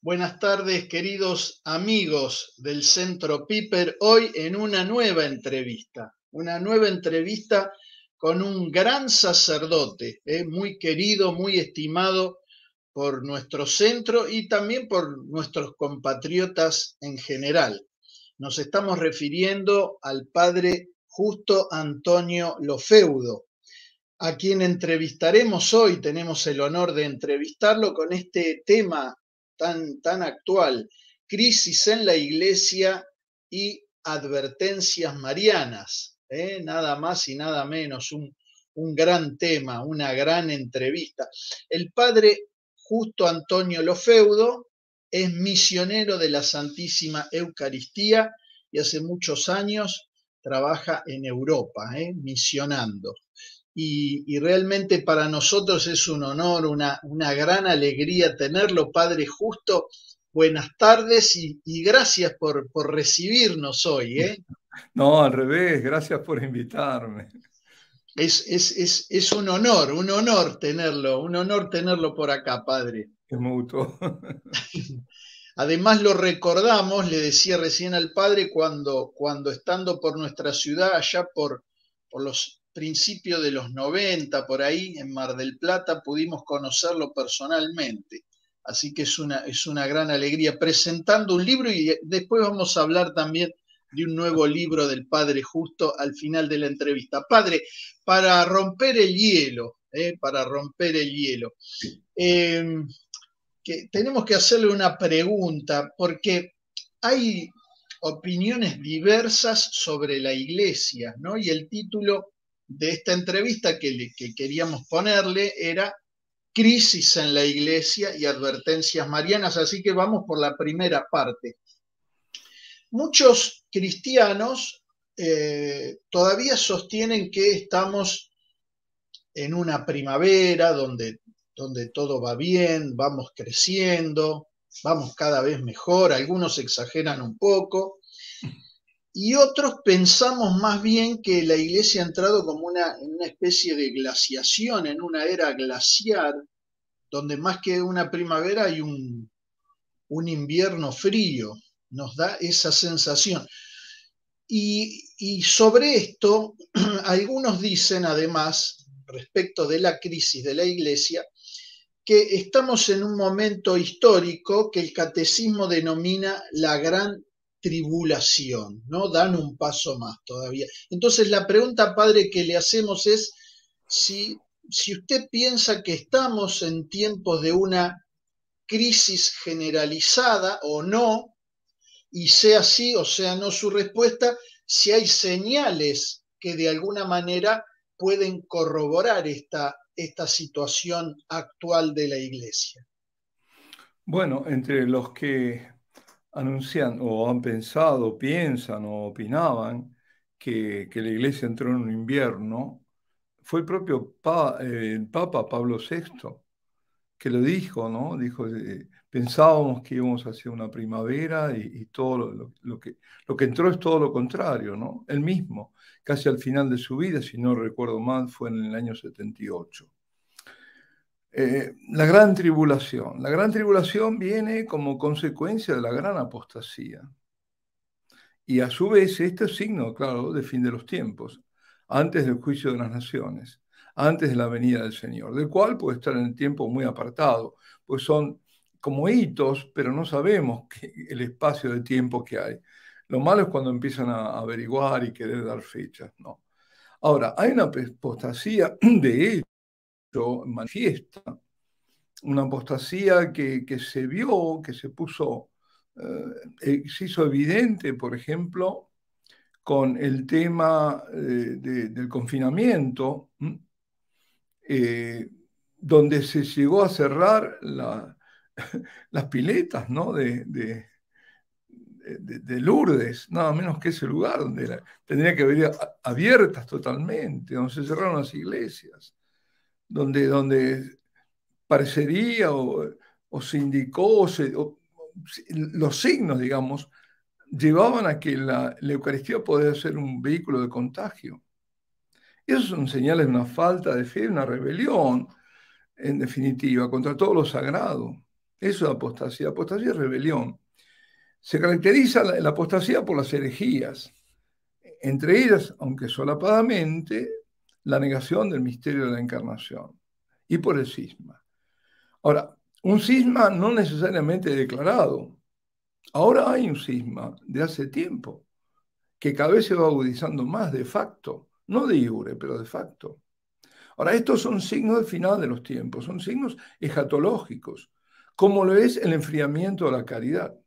Buenas tardes, queridos amigos del Centro Piper. Hoy en una nueva entrevista con un gran sacerdote, muy querido, muy estimado por nuestro centro y también por nuestros compatriotas en general. Nos estamos refiriendo al padre Justo Antonio Lofeudo, a quien entrevistaremos hoy. Tenemos el honor de entrevistarlo con este tema tan actual: crisis en la iglesia y advertencias marianas. Nada más y nada menos, un gran tema, una gran entrevista. El padre Justo Antonio Lofeudo es misionero de la Santísima Eucaristía y hace muchos años trabaja en Europa, misionando. Y realmente para nosotros es un honor, una gran alegría tenerlo, Padre Justo. Buenas tardes y gracias por recibirnos hoy, ¿eh? No, al revés, gracias por invitarme. Es un honor tenerlo por acá, Padre. Es mutuo. Además lo recordamos, le decía recién al Padre, cuando estando por nuestra ciudad, allá por los principios de los 90, por ahí, en Mar del Plata, pudimos conocerlo personalmente. Así que es una gran alegría presentando un libro, y después vamos a hablar también de un nuevo libro del Padre Justo al final de la entrevista. Padre, para romper el hielo, para romper el hielo. Eh, que tenemos que hacerle una pregunta, porque hay opiniones diversas sobre la iglesia, ¿no? Y el título de esta entrevista que queríamos ponerle era Crisis en la iglesia y advertencias marianas, así que vamos por la primera parte. Muchos cristianos todavía sostienen que estamos en una primavera donde todo va bien, vamos creciendo, vamos cada vez mejor. Algunos exageran un poco y otros pensamos más bien que la iglesia ha entrado como en una especie de glaciación, en una era glaciar, donde más que una primavera hay un invierno frío. Nos da esa sensación. Y sobre esto, algunos dicen además, respecto de la crisis de la iglesia, que estamos en un momento histórico que el catecismo denomina la gran tribulación, ¿no? Dan un paso más todavía. Entonces la pregunta, Padre, que le hacemos es si usted piensa que estamos en tiempos de una crisis generalizada o no, y sea sí o sea no su respuesta, si hay señales que de alguna manera pueden corroborar esta situación actual de la iglesia. Bueno, entre los que anuncian o han pensado, piensan o opinaban que la iglesia entró en un invierno, fue el propio el Papa Pablo VI que lo dijo, ¿no? Dijo, pensábamos que íbamos hacia una primavera y todo lo que entró es todo lo contrario, ¿no? Él mismo, casi al final de su vida, si no recuerdo mal, fue en el año 78. La gran tribulación. La gran tribulación viene como consecuencia de la gran apostasía. Y a su vez, este es signo, claro, de fin de los tiempos, antes del juicio de las naciones, antes de la venida del Señor, del cual puede estar en el tiempo muy apartado, pues son como hitos, pero no sabemos el espacio de tiempo que hay. Lo malo es cuando empiezan a averiguar y querer dar fechas, ¿no? Ahora, hay una apostasía, de hecho, manifiesta, una apostasía que se vio, que se puso, se hizo evidente, por ejemplo, con el tema del confinamiento, donde se llegó a cerrar las piletas, ¿no? de Lourdes, nada menos que ese lugar donde tendría que haber abiertas totalmente, donde se cerraron las iglesias, donde parecería o se indicó, los signos, digamos, llevaban a que la Eucaristía podía ser un vehículo de contagio. Esos son señales de una falta de fe, de una rebelión, en definitiva, contra todo lo sagrado. Eso es apostasía. Apostasía es rebelión. Se caracteriza la apostasía por las herejías, entre ellas, aunque solapadamente, la negación del misterio de la encarnación y por el cisma. Ahora, un cisma no necesariamente declarado. Ahora hay un cisma de hace tiempo que cada vez se va agudizando más de facto, no de iure, pero de facto. Ahora, estos son signos del final de los tiempos, son signos escatológicos, como lo es el enfriamiento de la caridad,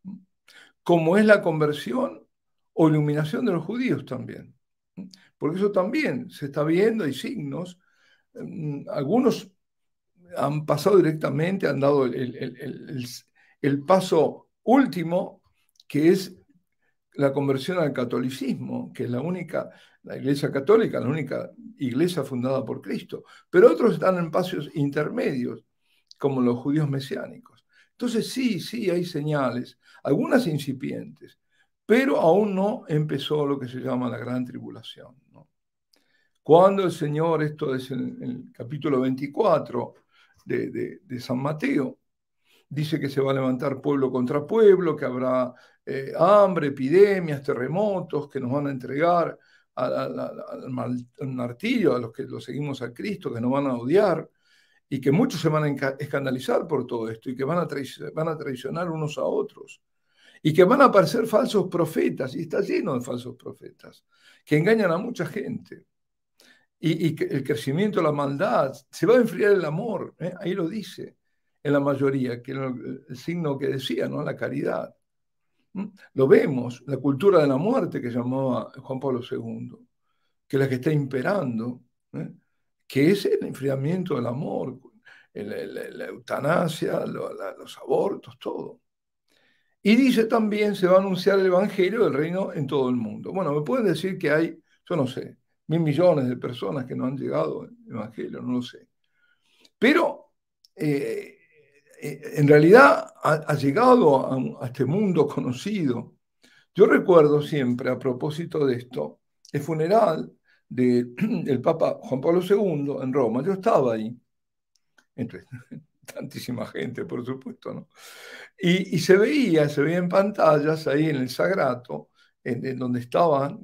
como es la conversión o iluminación de los judíos también. Porque eso también se está viendo, hay signos, algunos han pasado directamente, han dado el paso último, que es la conversión al catolicismo, que es la Iglesia Católica, la única iglesia fundada por Cristo. Pero otros están en pasos intermedios, como los judíos mesiánicos. Entonces sí, hay señales, algunas incipientes, pero aún no empezó lo que se llama la gran tribulación, ¿no? Cuando el Señor, esto es en el capítulo 24 de San Mateo, dice que se va a levantar pueblo contra pueblo, que habrá hambre, epidemias, terremotos, que nos van a entregar al martirio, a los que lo seguimos a Cristo, que nos van a odiar, y que muchos se van a escandalizar por todo esto, y que van a traicionar unos a otros, y que van a aparecer falsos profetas, y está lleno de falsos profetas, que engañan a mucha gente. Y que el crecimiento de la maldad, se va a enfriar el amor, ahí lo dice en la mayoría, que era el signo que decía, ¿no? La caridad. Lo vemos, la cultura de la muerte que llamaba Juan Pablo II, que es la que está imperando, que es el enfriamiento del amor, la eutanasia, los abortos, todo. Y dice también, se va a anunciar el evangelio del reino en todo el mundo. Bueno, me pueden decir que hay, yo no sé, 1.000 millones de personas que no han llegado al evangelio, no lo sé. Pero en realidad ha llegado a este mundo conocido. Yo recuerdo siempre, a propósito de esto, el funeral del Papa Juan Pablo II en Roma. Yo estaba ahí, entre tantísima gente, por supuesto, ¿no? Y se veía en pantallas ahí en el Sagrato, en donde estaban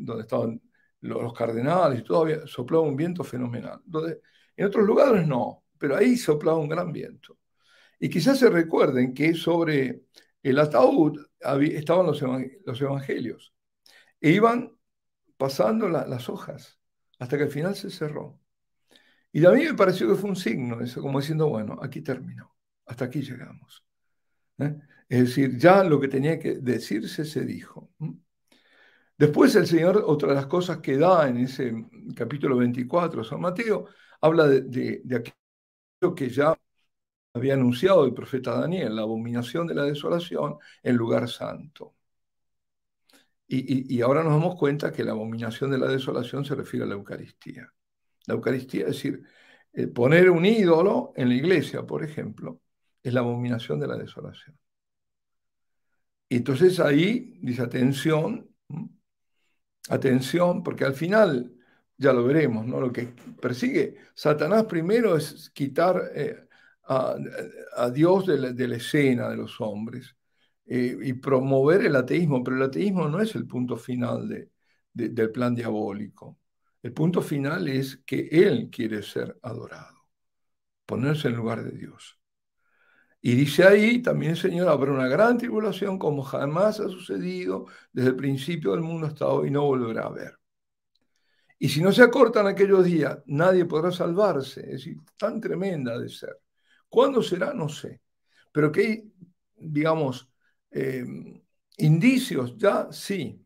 los cardenales, y todavía soplaba un viento fenomenal. En otros lugares no, pero ahí soplaba un gran viento. Y quizás se recuerden que sobre el ataúd estaban los evangelios, e iban pasando las hojas hasta que al final se cerró. Y a mí me pareció que fue un signo, eso, como diciendo, bueno, aquí terminó, hasta aquí llegamos. Es decir, ya lo que tenía que decirse se dijo. Después el Señor, otra de las cosas que da en ese capítulo 24 de San Mateo, habla de aquello que ya había anunciado el profeta Daniel, la abominación de la desolación en lugar santo. Y ahora nos damos cuenta que la abominación de la desolación se refiere a la Eucaristía. La Eucaristía, es decir, poner un ídolo en la iglesia, por ejemplo, es la abominación de la desolación. Y entonces ahí dice, atención, porque al final, ya lo veremos, ¿no? Lo que persigue Satanás primero es quitar a Dios de la escena de los hombres y promover el ateísmo, pero el ateísmo no es el punto final del plan diabólico. El punto final es que Él quiere ser adorado, ponerse en lugar de Dios. Y dice ahí también, Señor, habrá una gran tribulación como jamás ha sucedido desde el principio del mundo hasta hoy, no volverá a haber. Y si no se acortan aquellos días, nadie podrá salvarse. Es decir, tan tremenda de ser. ¿Cuándo será? No sé. Pero que hay, digamos, indicios, ya sí.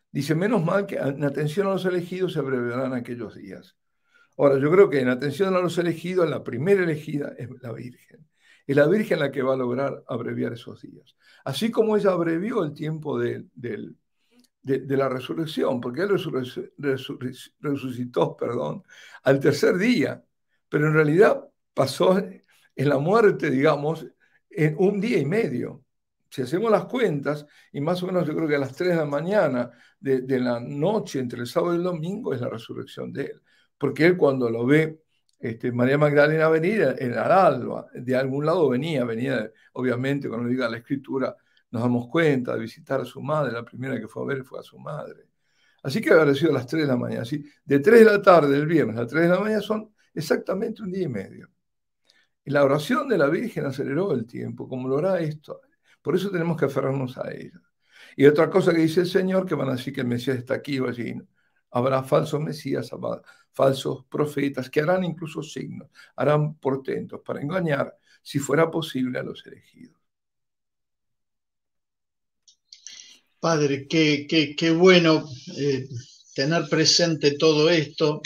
Dice, menos mal que en atención a los elegidos se abreviarán aquellos días. Ahora, yo creo que en atención a los elegidos, la primera elegida es la Virgen. Es la Virgen la que va a lograr abreviar esos días. Así como ella abrevió el tiempo de la resurrección, porque Él resucitó, al tercer día, pero en realidad pasó en la muerte, digamos, en un día y medio. Si hacemos las cuentas, y más o menos yo creo que a las 3 de la mañana de la noche entre el sábado y el domingo es la resurrección de Él, porque Él cuando lo ve María Magdalena venía en el alba, de algún lado venía, obviamente, cuando diga la escritura, nos damos cuenta de visitar a su madre, la primera que fue a ver fue a su madre. Así que habrá sido a las 3 de la mañana. Así, de 3 de la tarde del viernes a 3 de la mañana son exactamente un día y medio. Y la oración de la Virgen aceleró el tiempo, como lo hará esto. Por eso tenemos que aferrarnos a ella. Y otra cosa que dice el Señor, que van a decir que el Mesías está aquí o allí. Habrá falsos Mesías, habrá falsos profetas, que harán incluso signos, harán portentos para engañar, si fuera posible, a los elegidos. Padre, qué bueno tener presente todo esto.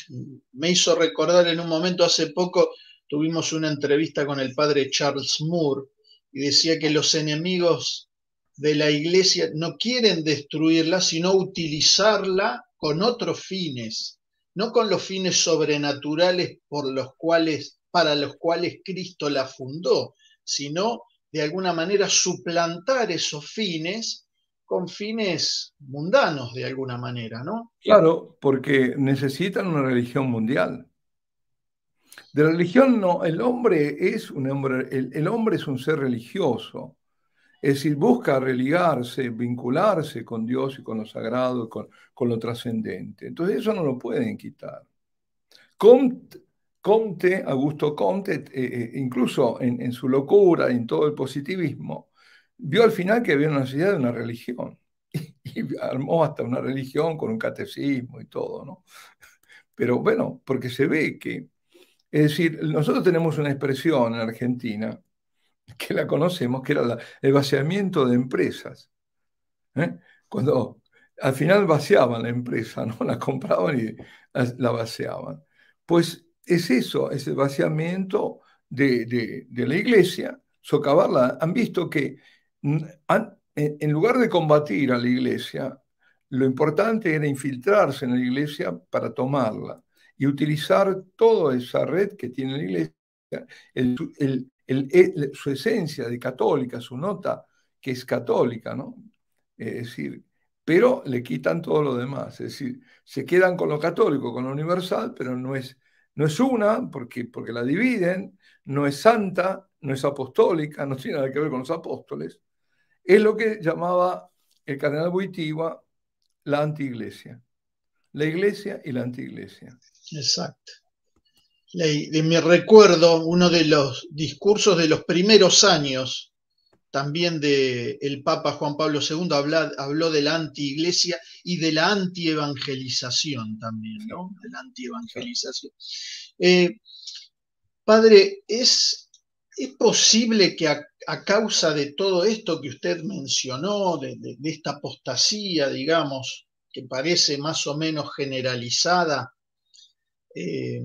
Me hizo recordar en un momento, hace poco tuvimos una entrevista con el padre Charles Moore y decía que los enemigos de la iglesia no quieren destruirla, sino utilizarla con otros fines, no con los fines sobrenaturales para los cuales Cristo la fundó, sino de alguna manera suplantar esos fines con fines mundanos de alguna manera, ¿no? Claro, porque necesitan una religión mundial. De la religión no, el hombre es un hombre, el hombre es un ser religioso. Es decir, busca religarse, vincularse con Dios y con lo sagrado, con lo trascendente. Entonces eso no lo pueden quitar. Comte, Augusto Comte, incluso en su locura, en todo el positivismo, vio al final que había una necesidad de una religión. Y armó hasta una religión con un catecismo y todo, ¿no? Pero bueno, porque se ve que, es decir, nosotros tenemos una expresión en Argentina que la conocemos, que era el vaciamiento de empresas. ¿Eh? Cuando al final vaciaban la empresa, ¿no? La compraban y la vaciaban. Pues es eso, es el vaciamiento de la iglesia, socavarla. Han visto que en lugar de combatir a la iglesia, lo importante era infiltrarse en la iglesia para tomarla y utilizar toda esa red que tiene la iglesia, su esencia de católica, su nota que es católica, ¿no? Es decir, pero le quitan todo lo demás. Es decir, se quedan con lo católico, con lo universal, pero no es una, porque la dividen, no es santa, no es apostólica, no tiene nada que ver con los apóstoles. Es lo que llamaba el cardenal Wojtyła la antiiglesia. La iglesia y la antiiglesia. Exacto. De mi recuerdo, uno de los discursos de los primeros años también del Papa Juan Pablo II habló de la anti-iglesia y de la anti-evangelización también, ¿no? De la anti-evangelización. Padre, ¿es posible que a causa de todo esto que usted mencionó, de esta apostasía, digamos, que parece más o menos generalizada, es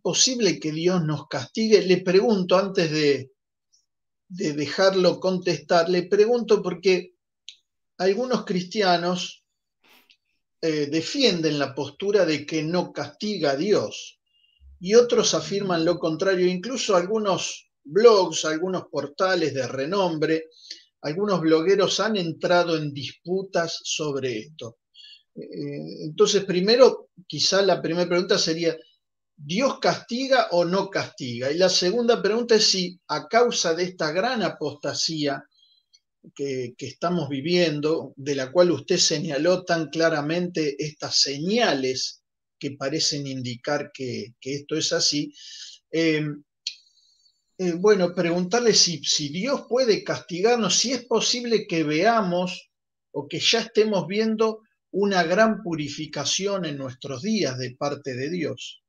posible que Dios nos castigue? Le pregunto antes de dejarlo contestar, le pregunto porque algunos cristianos defienden la postura de que no castiga a Dios y otros afirman lo contrario, incluso algunos blogs, algunos portales de renombre, algunos blogueros han entrado en disputas sobre esto. Entonces, primero, quizá la primera pregunta sería, ¿Dios castiga o no castiga? Y la segunda pregunta es si a causa de esta gran apostasía que estamos viviendo, de la cual usted señaló tan claramente estas señales que parecen indicar que esto es así, eh, bueno, preguntarle si Dios puede castigarnos, si es posible que veamos o que ya estemos viendo una gran purificación en nuestros días de parte de Dios.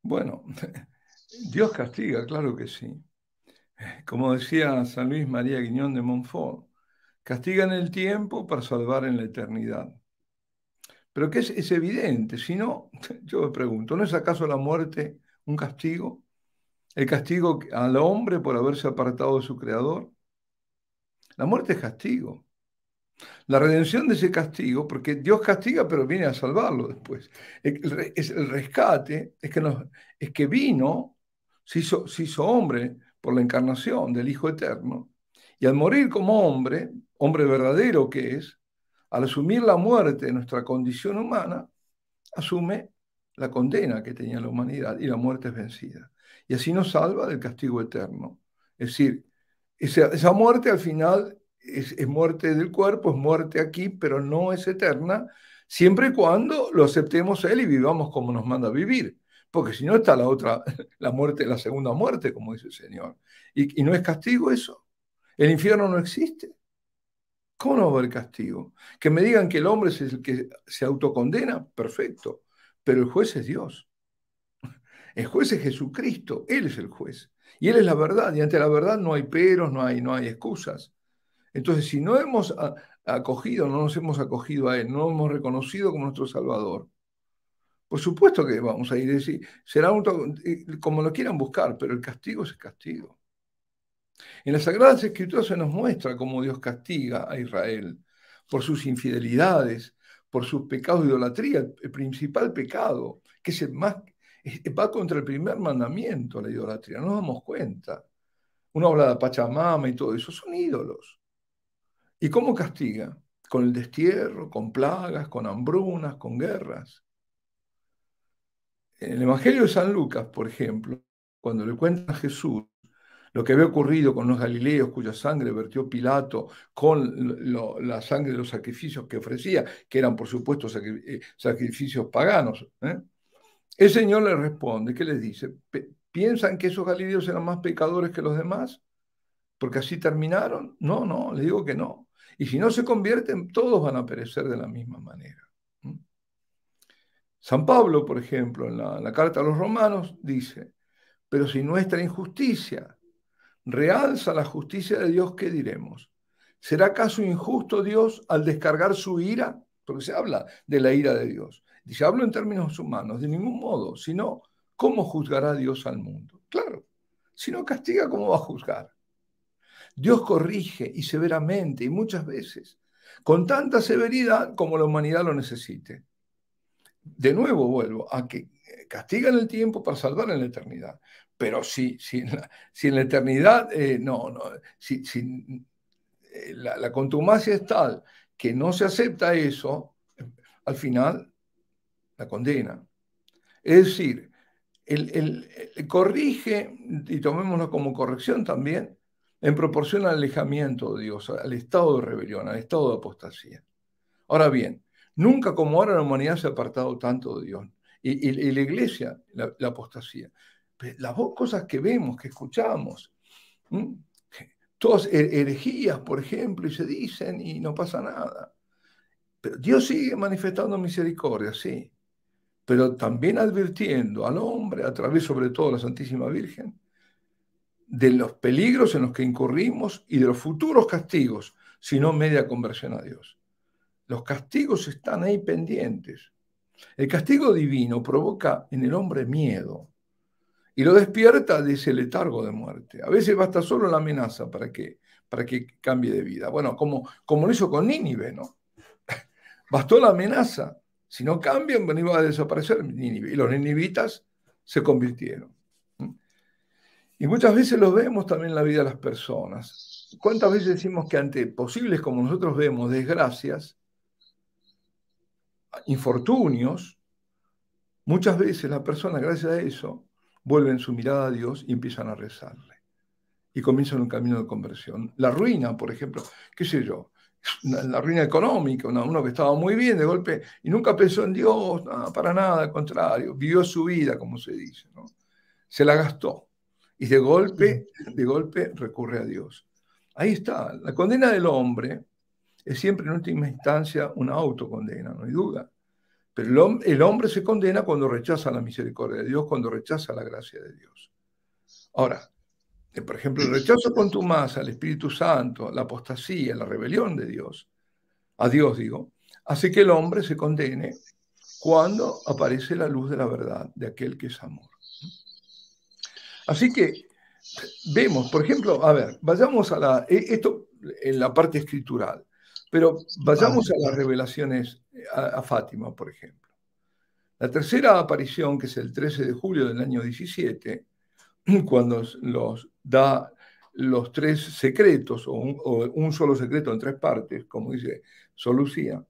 Bueno, Dios castiga, claro que sí. Como decía San Luis María Guiñón de Montfort, castiga en el tiempo para salvar en la eternidad. Pero que es evidente, si no, yo me pregunto, ¿no es acaso la muerte un castigo? ¿El castigo al hombre por haberse apartado de su creador? La muerte es castigo. La redención de ese castigo, porque Dios castiga, pero viene a salvarlo después. Es el rescate, es que vino, se hizo hombre por la encarnación del Hijo Eterno, y al morir como hombre, hombre verdadero que es, al asumir la muerte de nuestra condición humana, asume la condena que tenía la humanidad, y la muerte es vencida. Y así nos salva del castigo eterno. Es decir, esa muerte al final es muerte del cuerpo, es muerte aquí, pero no es eterna, siempre y cuando lo aceptemos a Él y vivamos como nos manda a vivir. Porque si no está la otra, la muerte, la segunda muerte, como dice el Señor. Y no es castigo eso. El infierno no existe. ¿Cómo no va a haber castigo? Que me digan que el hombre es el que se autocondena, perfecto, pero el juez es Dios. El juez es Jesucristo, Él es el juez. Y Él es la verdad, y ante la verdad no hay peros, no hay excusas. Entonces, si no hemos acogido, no nos hemos acogido a Él, no hemos reconocido como nuestro Salvador, por supuesto que vamos a ir a decir, será como lo quieran buscar, pero el castigo es el castigo. En las Sagradas Escrituras se nos muestra cómo Dios castiga a Israel por sus infidelidades, por sus pecados de idolatría, el principal pecado, que es el más, va contra el primer mandamiento, la idolatría, no nos damos cuenta. Uno habla de Pachamama y todo eso, son ídolos. ¿Y cómo castiga? Con el destierro, con plagas, con hambrunas, con guerras. En el Evangelio de San Lucas, por ejemplo, cuando le cuentan a Jesús lo que había ocurrido con los galileos cuya sangre vertió Pilato con la sangre de los sacrificios que ofrecía, que eran por supuesto sacrificios paganos, ¿eh? El Señor le responde, ¿qué les dice? ¿Piensan que esos galileos eran más pecadores que los demás? ¿Porque así terminaron? No, no, le digo que no. Y si no se convierten, todos van a perecer de la misma manera. San Pablo, por ejemplo, en la carta a los romanos, dice, pero si nuestra injusticia realza la justicia de Dios, ¿qué diremos? ¿Será acaso injusto Dios al descargar su ira? Porque se habla de la ira de Dios. Dice, hablo en términos humanos, de ningún modo, sino, ¿cómo juzgará Dios al mundo? Claro, si no castiga, ¿cómo va a juzgar? Dios corrige y severamente y muchas veces, con tanta severidad como la humanidad lo necesite. De nuevo vuelvo a que castiga en el tiempo para salvar en la eternidad. Pero si en la eternidad, si la contumacia es tal que no se acepta eso, al final la condena. Es decir, corrige, y tomémoslo como corrección también, en proporción al alejamiento de Dios, al estado de rebelión, al estado de apostasía. Ahora bien, nunca como ahora la humanidad se ha apartado tanto de Dios. Y la iglesia, la apostasía. Las dos cosas que vemos, que escuchamos, todas herejías, por ejemplo, y se dicen y no pasa nada. Pero Dios sigue manifestando misericordia, sí, pero también advirtiendo al hombre, a través sobre todo de la Santísima Virgen, de los peligros en los que incurrimos y de los futuros castigos, si no media conversión a Dios. Los castigos están ahí pendientes. El castigo divino provoca en el hombre miedo y lo despierta de ese letargo de muerte. A veces basta solo la amenaza para que cambie de vida. Bueno, como lo hizo con Nínive, ¿no? Bastó la amenaza. Si no cambian, bueno, iba a desaparecer Nínive. Y los ninivitas se convirtieron. Y muchas veces lo vemos también en la vida de las personas. ¿Cuántas veces decimos que ante posibles, como nosotros vemos, desgracias, infortunios, muchas veces las personas, gracias a eso, vuelven su mirada a Dios y empiezan a rezarle. Y comienzan un camino de conversión. La ruina, por ejemplo, qué sé yo, la ruina económica, uno que estaba muy bien de golpe y nunca pensó en Dios, no, para nada, al contrario, vivió su vida, como se dice, ¿no? Se la gastó y de golpe recurre a Dios. Ahí está, la condena del hombre es siempre en última instancia una autocondena, no hay duda. Pero el hombre se condena cuando rechaza la misericordia de Dios, cuando rechaza la gracia de Dios. Ahora, por ejemplo, el rechazo contumaz al Espíritu Santo, la apostasía, la rebelión de Dios, a Dios digo, hace que el hombre se condene cuando aparece la luz de la verdad, de aquel que es amor. Así que vemos, por ejemplo, a ver, vayamos a esto en la parte escritural, pero vayamos a las revelaciones a Fátima, por ejemplo. La tercera aparición, que es el 13 de julio del año 17, cuando los da los tres secretos, o un solo secreto en tres partes, como dice Sor Lucía,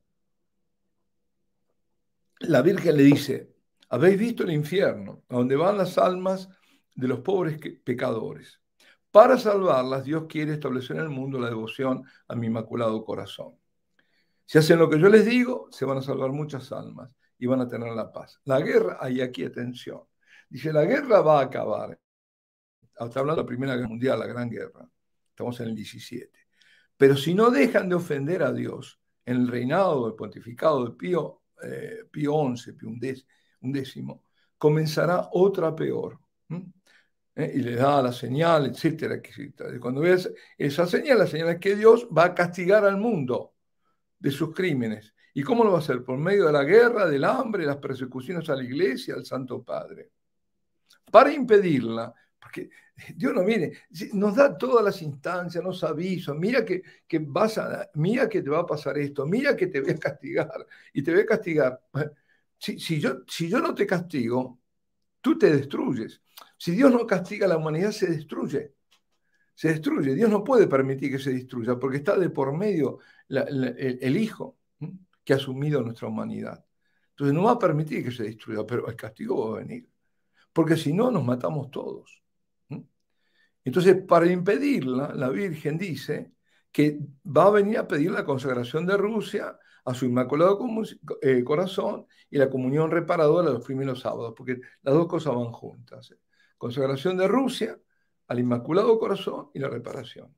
la Virgen le dice Habéis visto el infierno, a donde van las almas de los pobres pecadores. Para salvarlas, Dios quiere establecer en el mundo la devoción a mi inmaculado corazón. Si hacen lo que yo les digo, se van a salvar muchas almas y van a tener la paz. La guerra, hay aquí atención. Dice, la guerra va a acabar. Está hablando de la Primera Guerra Mundial, la Gran Guerra. Estamos en el 17. Pero si no dejan de ofender a Dios en el reinado del pontificado de Pío XI, Pío XI, comenzará otra peor. Y le da la señal, etcétera, etcétera. Cuando veas esa señal, la señal es que Dios va a castigar al mundo de sus crímenes. ¿Y cómo lo va a hacer? Por medio de la guerra, del hambre, las persecuciones a la iglesia, al Santo Padre. Para impedirla, porque Dios no viene, nos da todas las instancias, nos avisa, mira mira que te va a pasar esto, mira que te voy a castigar, y te voy a castigar. Si yo no te castigo, tú te destruyes. Si Dios no castiga a la humanidad, se destruye. Se destruye. Dios no puede permitir que se destruya, porque está de por medio el Hijo que ha asumido nuestra humanidad. Entonces no va a permitir que se destruya, pero el castigo va a venir. Porque si no, nos matamos todos. Entonces, para impedirla, la Virgen dice que va a venir a pedir la consagración de Rusia a su Inmaculado Corazón y la comunión reparadora los primeros sábados, porque las dos cosas van juntas. Consagración de Rusia al Inmaculado Corazón y la reparación.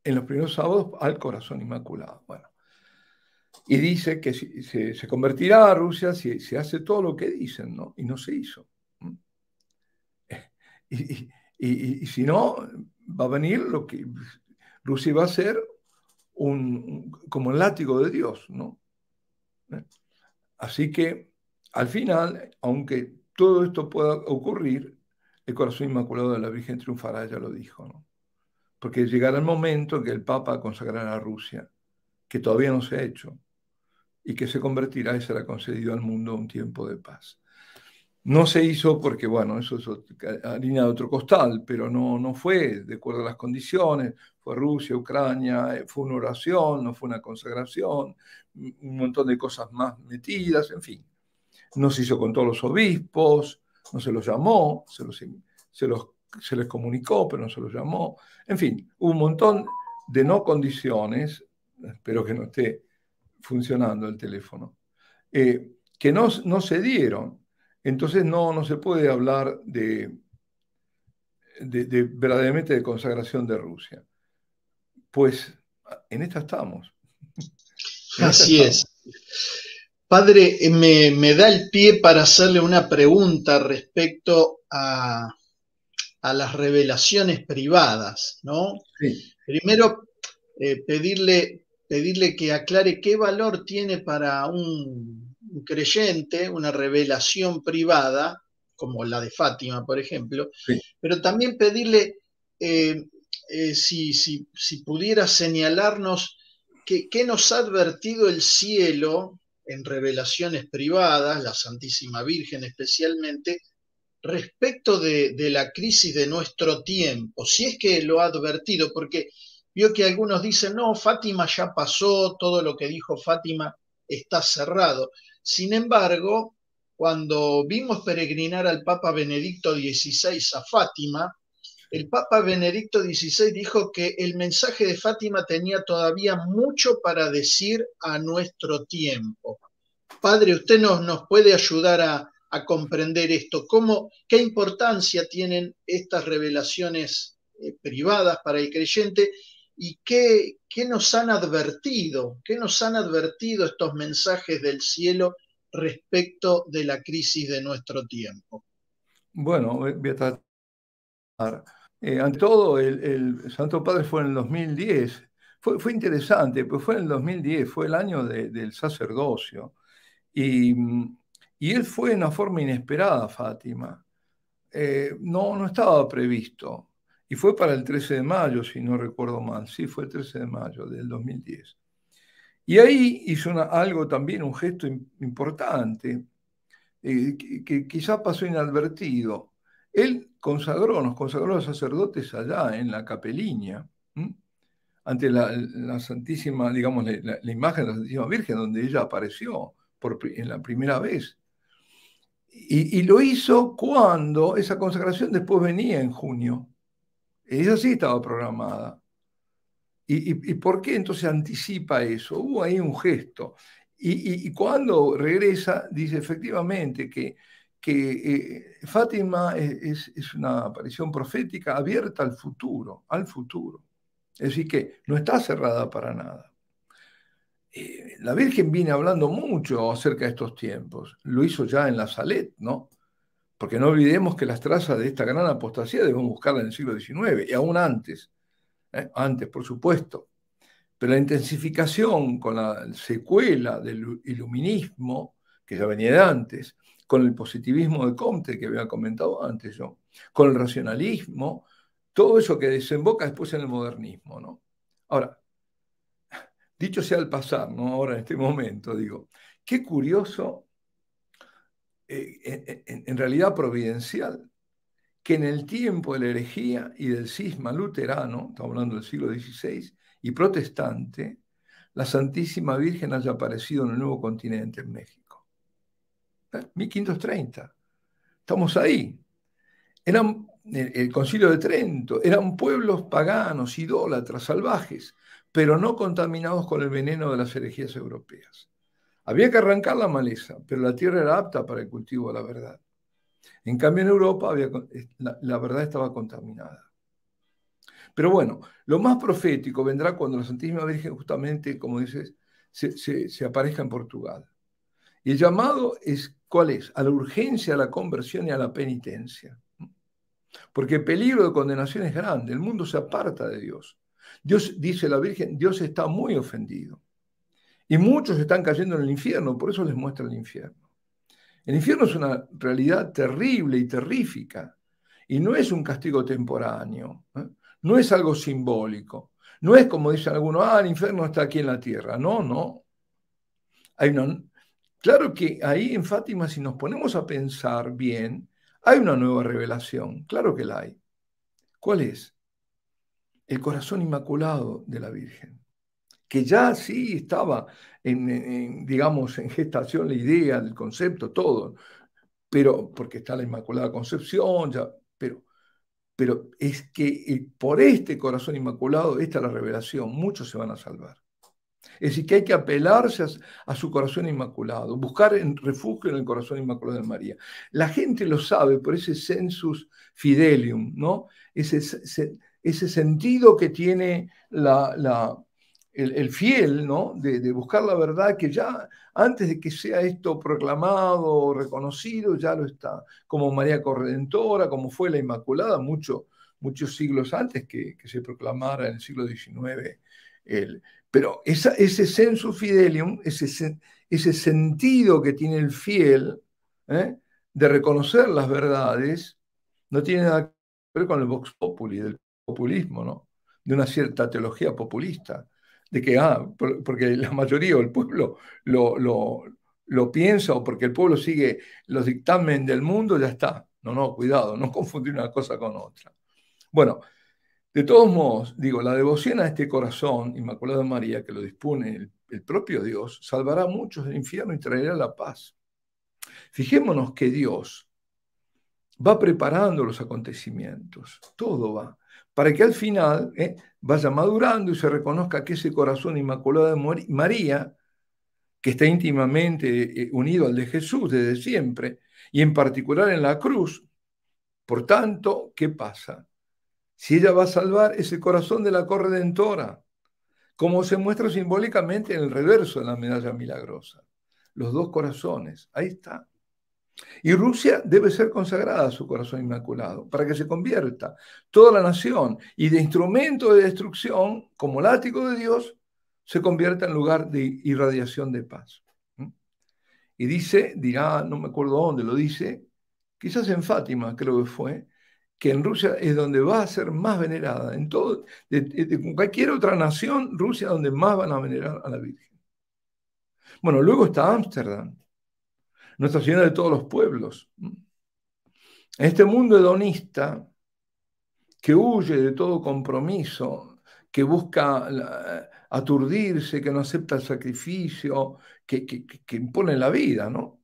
En los primeros sábados al Corazón Inmaculado. Bueno, y dice que se convertirá a Rusia si se hace todo lo que dicen, ¿no? Y no se hizo. Y si no, va a venir lo que Rusia va a ser como el látigo de Dios, ¿no? Así que al final, aunque todo esto pueda ocurrir, el corazón inmaculado de la Virgen triunfará, ya lo dijo, ¿no? Porque llegará el momento en que el Papa consagrará a Rusia, que todavía no se ha hecho, y que se convertirá y será concedido al mundo un tiempo de paz. No se hizo porque, bueno, eso es harina de otro costal, pero no fue de acuerdo a las condiciones. Fue Rusia, Ucrania, fue una oración, no fue una consagración, un montón de cosas más metidas, en fin. No se hizo con todos los obispos, no se los llamó, se les comunicó, pero no se los llamó. En fin, hubo un montón de no condiciones, espero que no esté funcionando el teléfono, que no se dieron. Entonces no se puede hablar de verdaderamente de consagración de Rusia. Pues en esta estamos. Así es. Padre, me da el pie para hacerle una pregunta respecto a las revelaciones privadas, ¿no? Sí. Primero, pedirle que aclare qué valor tiene para un creyente una revelación privada, como la de Fátima, por ejemplo, Sí. pero también pedirle si pudiera señalarnos qué nos ha advertido el cielo en revelaciones privadas, la Santísima Virgen especialmente, respecto de la crisis de nuestro tiempo, si es que lo ha advertido, porque vio que algunos dicen, no, Fátima ya pasó, todo lo que dijo Fátima está cerrado. Sin embargo, cuando vimos peregrinar al Papa Benedicto XVI a Fátima, el Papa Benedicto XVI dijo que el mensaje de Fátima tenía todavía mucho para decir a nuestro tiempo. Padre, usted nos puede ayudar a comprender esto. ¿Qué importancia tienen estas revelaciones privadas para el creyente y qué nos han advertido? ¿Qué nos han advertido estos mensajes del cielo respecto de la crisis de nuestro tiempo? Bueno, voy a tratar. Ante todo, el Santo Padre fue en el 2010. Fue interesante, pues fue en el 2010, fue el año del sacerdocio. Y él fue de una forma inesperada a Fátima. No estaba previsto. Y fue para el 13 de mayo, si no recuerdo mal. Sí, fue el 13 de mayo del 2010. Y ahí hizo algo también, un gesto importante, que quizá pasó inadvertido. Él nos consagró a los sacerdotes allá en la capeliña, ante la Santísima, digamos, la imagen de la Santísima Virgen, donde ella apareció en la primera vez. Y lo hizo cuando esa consagración después venía en junio. Ella sí estaba programada. ¿Y por qué entonces anticipa eso? Hubo ahí un gesto. Y cuando regresa, dice efectivamente que Fátima es una aparición profética abierta al futuro, al futuro. Es decir, que no está cerrada para nada. La Virgen viene hablando mucho acerca de estos tiempos. Lo hizo ya en la Salet, ¿no? Porque no olvidemos que las trazas de esta gran apostasía debemos buscarla en el siglo XIX y aún antes. Antes, por supuesto. Pero la intensificación con la secuela del iluminismo, que ya venía de antes, con el positivismo de Comte, que había comentado antes yo, con el racionalismo, todo eso que desemboca después en el modernismo, ¿no? Ahora, dicho sea al pasar, ¿no? Ahora en este momento, digo, qué curioso, en realidad providencial, que en el tiempo de la herejía y del cisma luterano, estamos hablando del siglo XVI, y protestante, la Santísima Virgen haya aparecido en el nuevo continente, en México. 1530. Estamos ahí. Eran el Concilio de Trento, eran pueblos paganos, idólatras, salvajes, pero no contaminados con el veneno de las herejías europeas. Había que arrancar la maleza, pero la tierra era apta para el cultivo de la verdad. En cambio, en Europa la verdad estaba contaminada. Pero bueno, lo más profético vendrá cuando la Santísima Virgen, justamente, como dices, se aparezca en Portugal. Y el llamado es, ¿cuál es? A la urgencia, a la conversión y a la penitencia. Porque el peligro de condenación es grande, el mundo se aparta de Dios. Dios, dice la Virgen, Dios está muy ofendido. Y muchos están cayendo en el infierno, por eso les muestra el infierno. El infierno es una realidad terrible y terrífica. Y no es un castigo temporáneo, ¿eh? No es algo simbólico. No es como dicen algunos, el infierno está aquí en la tierra. No, no. Claro que ahí en Fátima, si nos ponemos a pensar bien, hay una nueva revelación. Claro que la hay. ¿Cuál es? El corazón inmaculado de la Virgen. Que ya sí estaba digamos, en gestación la idea, el concepto, todo. Pero porque está la Inmaculada Concepción, ya, pero es que por este corazón inmaculado, esta es la revelación, muchos se van a salvar. Es decir, que hay que apelarse a su corazón inmaculado, buscar refugio en el corazón inmaculado de María. La gente lo sabe por ese sensus fidelium, ¿no? Ese sentido que tiene el fiel, ¿no? De buscar la verdad, que ya antes de que sea esto proclamado o reconocido, ya lo está. Como María Corredentora, como fue la Inmaculada, muchos siglos antes que se proclamara en el siglo XIX pero ese sensu fidelium, ese sentido que tiene el fiel, de reconocer las verdades, no tiene nada que ver con el vox populi, del populismo, ¿no? De una cierta teología populista, de que, porque la mayoría o el pueblo lo piensa o porque el pueblo sigue los dictámenes del mundo, ya está. No, no, cuidado, no confundir una cosa con otra. Bueno, de todos modos, digo, la devoción a este corazón inmaculado de María, que lo dispone el propio Dios, salvará a muchos del infierno y traerá la paz. Fijémonos que Dios va preparando los acontecimientos, todo va, para que al final vaya madurando y se reconozca que ese corazón inmaculado de María, que está íntimamente unido al de Jesús desde siempre, y en particular en la cruz, por tanto, ¿qué pasa? Si ella va a salvar ese corazón de la corredentora, como se muestra simbólicamente en el reverso de la medalla milagrosa. Los dos corazones, ahí está. Y Rusia debe ser consagrada a su corazón inmaculado para que se convierta toda la nación y de instrumento de destrucción, como látigo de Dios, se convierta en lugar de irradiación de paz. Y dirá, no me acuerdo dónde lo dice, quizás en Fátima creo que fue, que en Rusia es donde va a ser más venerada. En todo, de cualquier otra nación, Rusia es donde más van a venerar a la Virgen. Bueno, luego está Ámsterdam, Nuestra Señora de todos los pueblos. En este mundo hedonista que huye de todo compromiso, que busca aturdirse, que no acepta el sacrificio, que impone la vida, ¿no?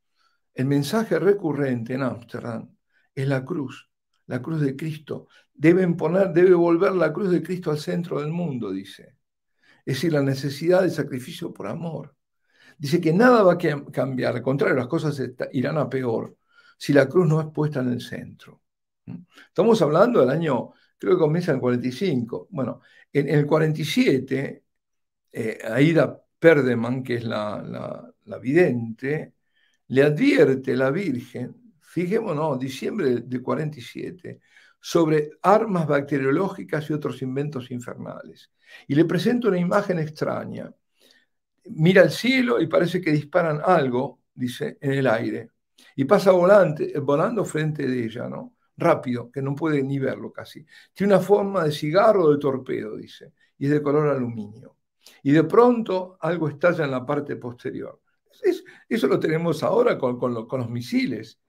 El mensaje recurrente en Ámsterdam es la cruz de Cristo. Debe volver la cruz de Cristo al centro del mundo, dice. Es decir, la necesidad de sacrificio por amor. Dice que nada va a cambiar, al contrario, las cosas irán a peor si la cruz no es puesta en el centro. Estamos hablando del año, creo que comienza en el 45. Bueno, en el 47, Aida Perdeman, que es la vidente, le advierte a la Virgen, fijémonos, diciembre de 47, sobre armas bacteriológicas y otros inventos infernales. Y le presenta una imagen extraña. Mira el cielo y parece que disparan algo, dice, en el aire. Y pasa volando frente de ella, ¿no? Rápido, que no puede ni verlo casi. Tiene una forma de cigarro o de torpedo, dice, y es de color aluminio. Y de pronto algo estalla en la parte posterior. Eso lo tenemos ahora con los misiles.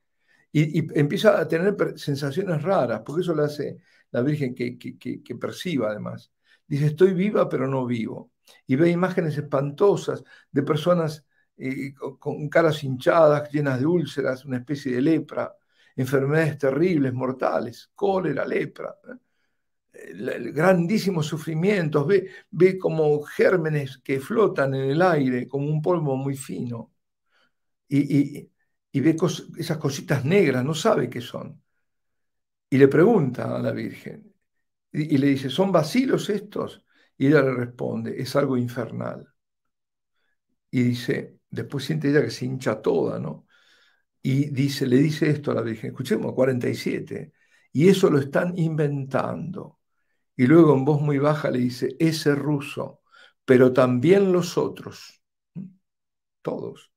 Y empieza a tener sensaciones raras, porque eso lo hace la Virgen que perciba además. Dice, estoy viva pero no vivo. Y ve imágenes espantosas de personas con caras hinchadas, llenas de úlceras, una especie de lepra, enfermedades terribles, mortales, cólera, lepra, grandísimos sufrimientos, ve como gérmenes que flotan en el aire, como un polvo muy fino, y ve esas cositas negras, no sabe qué son. Y le pregunta a la Virgen, y le dice, ¿son vacilos estos? Y ella le responde, es algo infernal. Y dice, después siente ella que se hincha toda, ¿no? Y le dice esto a la Virgen, escuchemos, 47, y eso lo están inventando. Y luego en voz muy baja le dice, ese ruso, pero también los otros, todos.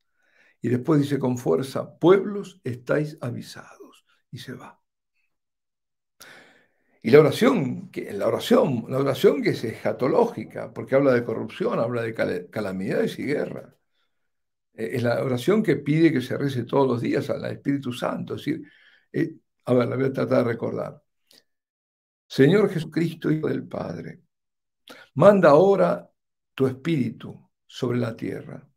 Y después dice con fuerza, pueblos, estáis avisados. Y se va. Y la oración que es escatológica, porque habla de corrupción, habla de calamidades y guerra. Es la oración que pide que se rece todos los días al Espíritu Santo. Es decir, a ver, la voy a tratar de recordar. Señor Jesucristo, Hijo del Padre, manda ahora tu Espíritu sobre la tierra.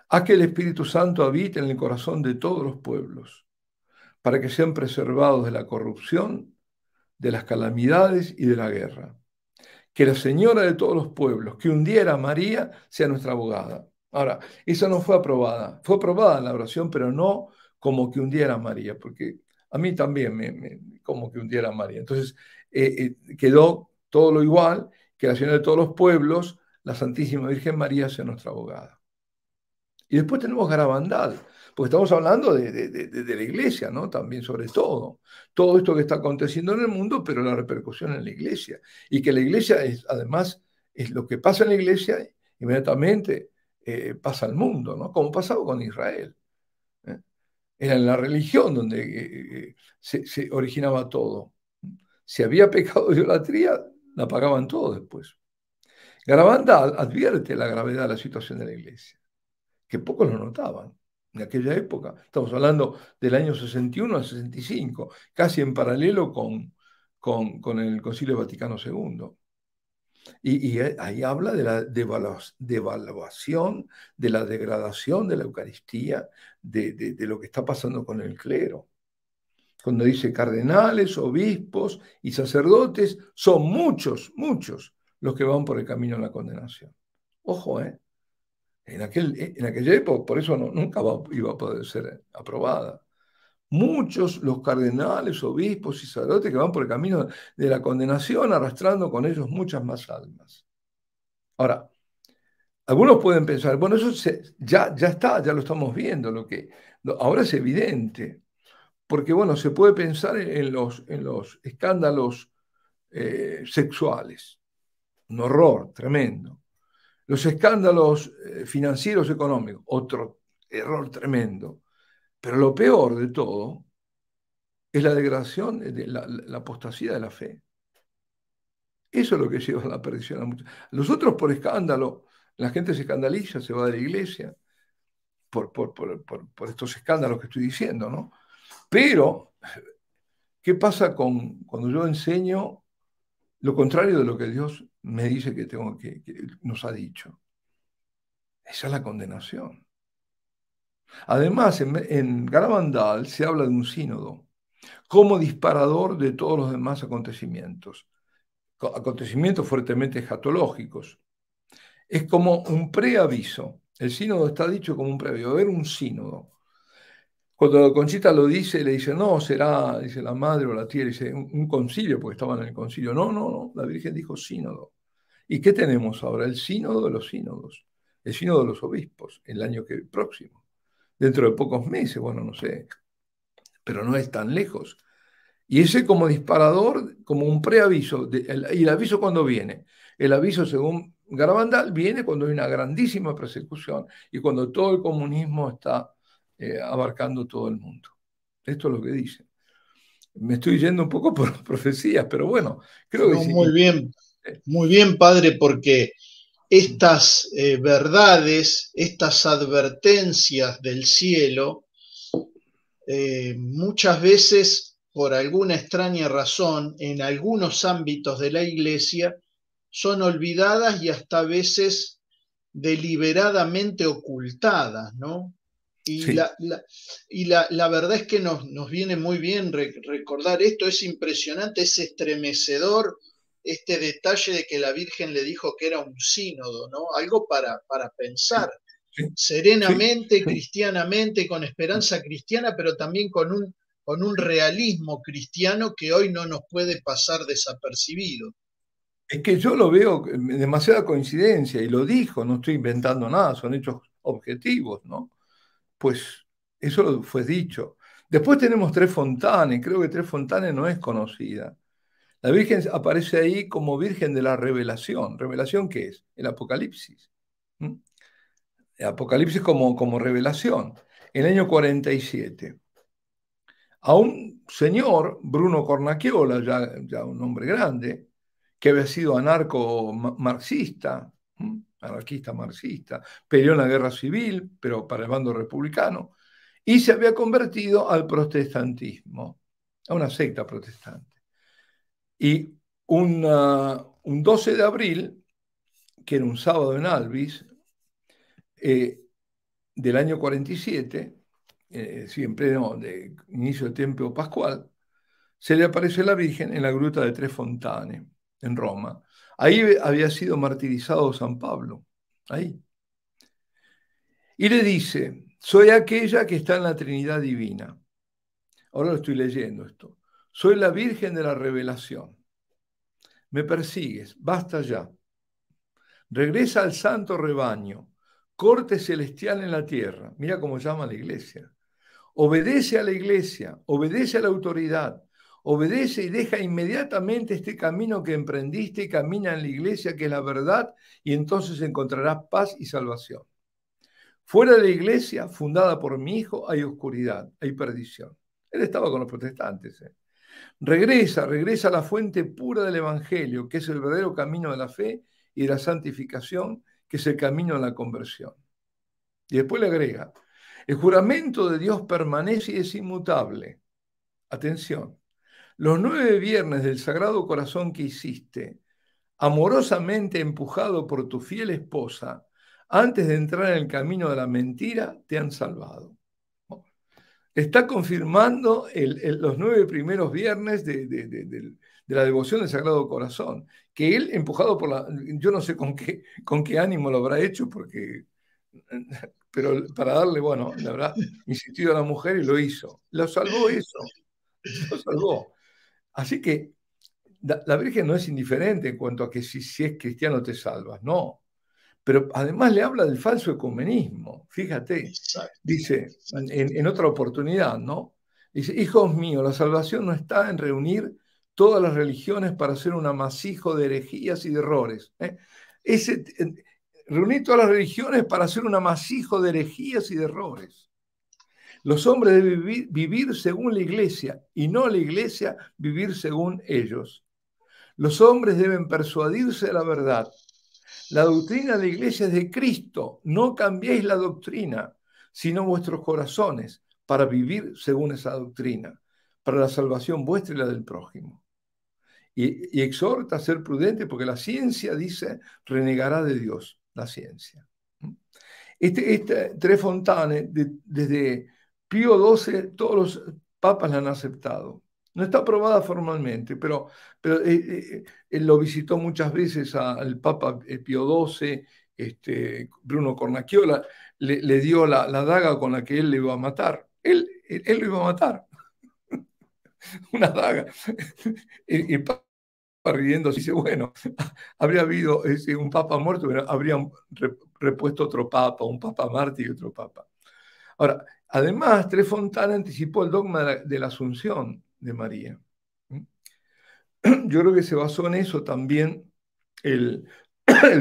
Haz que el Espíritu Santo habite en el corazón de todos los pueblos, para que sean preservados de la corrupción, de las calamidades y de la guerra. Que la Señora de todos los pueblos, que hundiera a María, sea nuestra abogada. Ahora, esa no fue aprobada. Fue aprobada la oración, pero no como que hundiera a María, porque a mí también como que hundiera a María. Entonces, quedó todo lo igual, que la Señora de todos los pueblos, la Santísima Virgen María, sea nuestra abogada. Y después tenemos Garabandal, porque estamos hablando de la iglesia, ¿no? También sobre todo. Todo esto que está aconteciendo en el mundo, pero la repercusión en la iglesia. Y que la iglesia además, es lo que pasa en la iglesia, inmediatamente pasa al mundo, ¿no? Como pasaba con Israel. ¿Eh? Era en la religión donde se originaba todo. Si había pecado de idolatría, la pagaban todo después. Garabandal advierte la gravedad de la situación de la iglesia, que pocos lo notaban en aquella época. Estamos hablando del año 61 al 65, casi en paralelo con el Concilio Vaticano II. Y ahí habla de la devaluación, de la degradación de la Eucaristía, de lo que está pasando con el clero. Cuando dice cardenales, obispos y sacerdotes, son muchos, muchos los que van por el camino de la condenación. Ojo, ¿eh? En aquella época, por eso nunca iba a poder ser aprobada. Muchos los cardenales, obispos y sacerdotes que van por el camino de la condenación, arrastrando con ellos muchas más almas. Ahora, algunos pueden pensar, bueno, eso ya está, ya lo estamos viendo, ahora es evidente, porque bueno, se puede pensar en los escándalos sexuales, un horror tremendo. Los escándalos financieros económicos, otro error tremendo. Pero lo peor de todo es la degradación, la apostasía de la fe. Eso es lo que lleva a la perdición a muchos. Los otros por escándalo, la gente se escandaliza, se va de la iglesia por estos escándalos que estoy diciendo, ¿no? Pero, ¿qué pasa cuando yo enseño lo contrario de lo que Dios me dice que nos ha dicho? Esa es la condenación. Además, en Garabandal se habla de un sínodo como disparador de todos los demás acontecimientos, acontecimientos fuertemente escatológicos. Es como un preaviso. El sínodo está dicho como un preaviso. Va a haber un sínodo. Cuando Conchita lo dice, le dice, no, será, dice la madre o la tía, dice, un concilio, porque estaban en el concilio. No, no, no, la Virgen dijo sínodo. ¿Y qué tenemos ahora? El sínodo de los sínodos, el sínodo de los obispos, el año próximo, dentro de pocos meses, bueno, no sé, pero no es tan lejos. Y ese como disparador, como un preaviso. ¿Y el aviso cuándo viene? El aviso, según Garabandal, viene cuando hay una grandísima persecución y cuando todo el comunismo está abarcando todo el mundo. Esto es lo que dice. Me estoy yendo un poco por profecías, pero bueno, creo que No, sí. muy bien, padre, porque estas verdades, estas advertencias del cielo, muchas veces, por alguna extraña razón, en algunos ámbitos de la iglesia, son olvidadas y hasta a veces deliberadamente ocultadas, ¿no? Y Sí, la verdad es que nos viene muy bien recordar esto, es impresionante, es estremecedor este detalle de que la Virgen le dijo que era un sínodo, ¿no? Algo para pensar sí, sí, serenamente, sí. cristianamente, con esperanza cristiana, pero también con un realismo cristiano que hoy no nos puede pasar desapercibido. Es que yo lo veo demasiada coincidencia y lo dijo, no estoy inventando nada, son hechos objetivos, ¿no? Pues eso fue dicho. Después tenemos Tres Fontanes, creo que Tres Fontanes no es conocida. La Virgen aparece ahí como Virgen de la Revelación. ¿Revelación qué es? El Apocalipsis. ¿Mm? El Apocalipsis como revelación. En el año 47. A un señor, Bruno Cornacchiola, ya un hombre grande, que había sido anarco-marxista, anarquista marxista, peleó en la guerra civil, pero para el bando republicano, y se había convertido al protestantismo, a una secta protestante. Y un 12 de abril, que era un sábado en Alvis, eh, del año 47, siempre no, de inicio del tiempo pascual, se le apareció la Virgen en la gruta de Tres Fontanes, en Roma. Ahí había sido martirizado San Pablo, ahí. Y le dice, soy aquella que está en la Trinidad Divina. Ahora lo estoy leyendo esto. Soy la Virgen de la Revelación. Me persigues, basta ya. Regresa al santo rebaño, corte celestial en la tierra. Mira cómo llama la iglesia. Obedece a la iglesia, obedece a la autoridad, obedece y deja inmediatamente este camino que emprendiste y camina en la iglesia, que es la verdad, y entonces encontrarás paz y salvación. Fuera de la iglesia, fundada por mi hijo, hay oscuridad, hay perdición. Él estaba con los protestantes. Regresa a la fuente pura del Evangelio, que es el verdadero camino de la fe y de la santificación, que es el camino de la conversión. Y después le agrega, el juramento de Dios permanece y es inmutable. Atención, los 9 viernes del Sagrado Corazón que hiciste, amorosamente empujado por tu fiel esposa, antes de entrar en el camino de la mentira, te han salvado. Está confirmando los 9 primeros viernes de la devoción del Sagrado Corazón, que él, empujado por yo no sé con qué ánimo lo habrá hecho, pero para darle, bueno, le habrá insistido a la mujer y lo hizo. Lo salvó eso, lo salvó. Así que la Virgen no es indiferente en cuanto a que si es cristiano te salvas, no. Pero además le habla del falso ecumenismo, fíjate, Exacto, dice exacto. en otra oportunidad, ¿no? Dice, hijos míos, la salvación no está en reunir todas las religiones para hacer un amasijo de herejías y de errores. Reunir todas las religiones para hacer un amasijo de herejías y de errores. Los hombres deben vivir según la iglesia y no la iglesia vivir según ellos. Los hombres deben persuadirse de la verdad. La doctrina de la iglesia es de Cristo. No cambiéis la doctrina, sino vuestros corazones para vivir según esa doctrina, para la salvación vuestra y la del prójimo. Y exhorta a ser prudente porque la ciencia, dice, renegará de Dios, la ciencia. Tre Fontane, desde Pío XII, todos los papas la han aceptado. No está aprobada formalmente, pero él lo visitó muchas veces al Papa Pío XII, Bruno Cornacchiola, le dio la daga con la que él le iba a matar. Él lo iba a matar, una daga. Y Papa riendo, dice, bueno, habría habido un papa muerto, pero habrían repuesto otro papa, un papa mártir y otro papa. Ahora, además, Tre Fontane anticipó el dogma de la Asunción de María. Yo creo que se basó en eso también el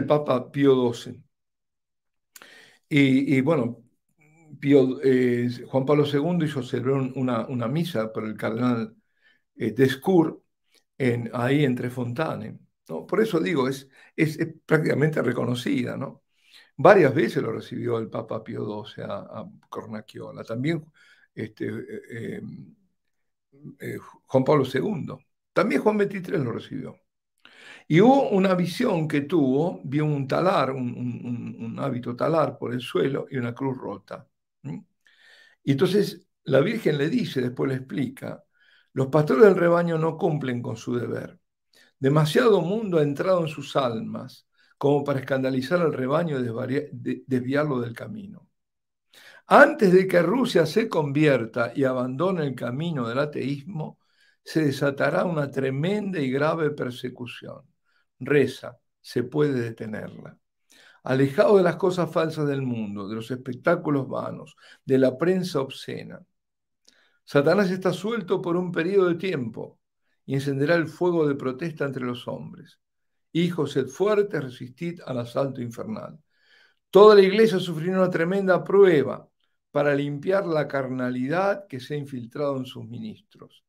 Papa Pío XII. Y bueno, Juan Pablo II hizo celebrar una misa por el cardenal Descours ahí en Tre Fontane, ¿no? Por eso digo, es prácticamente reconocida, ¿no? Varias veces lo recibió el Papa Pío XII a Cornacchiola. También Juan Pablo II. También Juan XXIII lo recibió. Y hubo una visión que vio un talar, un hábito talar por el suelo y una cruz rota. Y entonces la Virgen le dice, después le explica, los pastores del rebaño no cumplen con su deber. Demasiado mundo ha entrado en sus almas como para escandalizar al rebaño y desviarlo del camino. Antes de que Rusia se convierta y abandone el camino del ateísmo, se desatará una tremenda y grave persecución. Reza, se puede detenerla. Alejado de las cosas falsas del mundo, de los espectáculos vanos, de la prensa obscena. Satanás está suelto por un periodo de tiempo y encenderá el fuego de protesta entre los hombres. Hijos, sed fuertes, resistid al asalto infernal. Toda la iglesia sufrirá una tremenda prueba para limpiar la carnalidad que se ha infiltrado en sus ministros.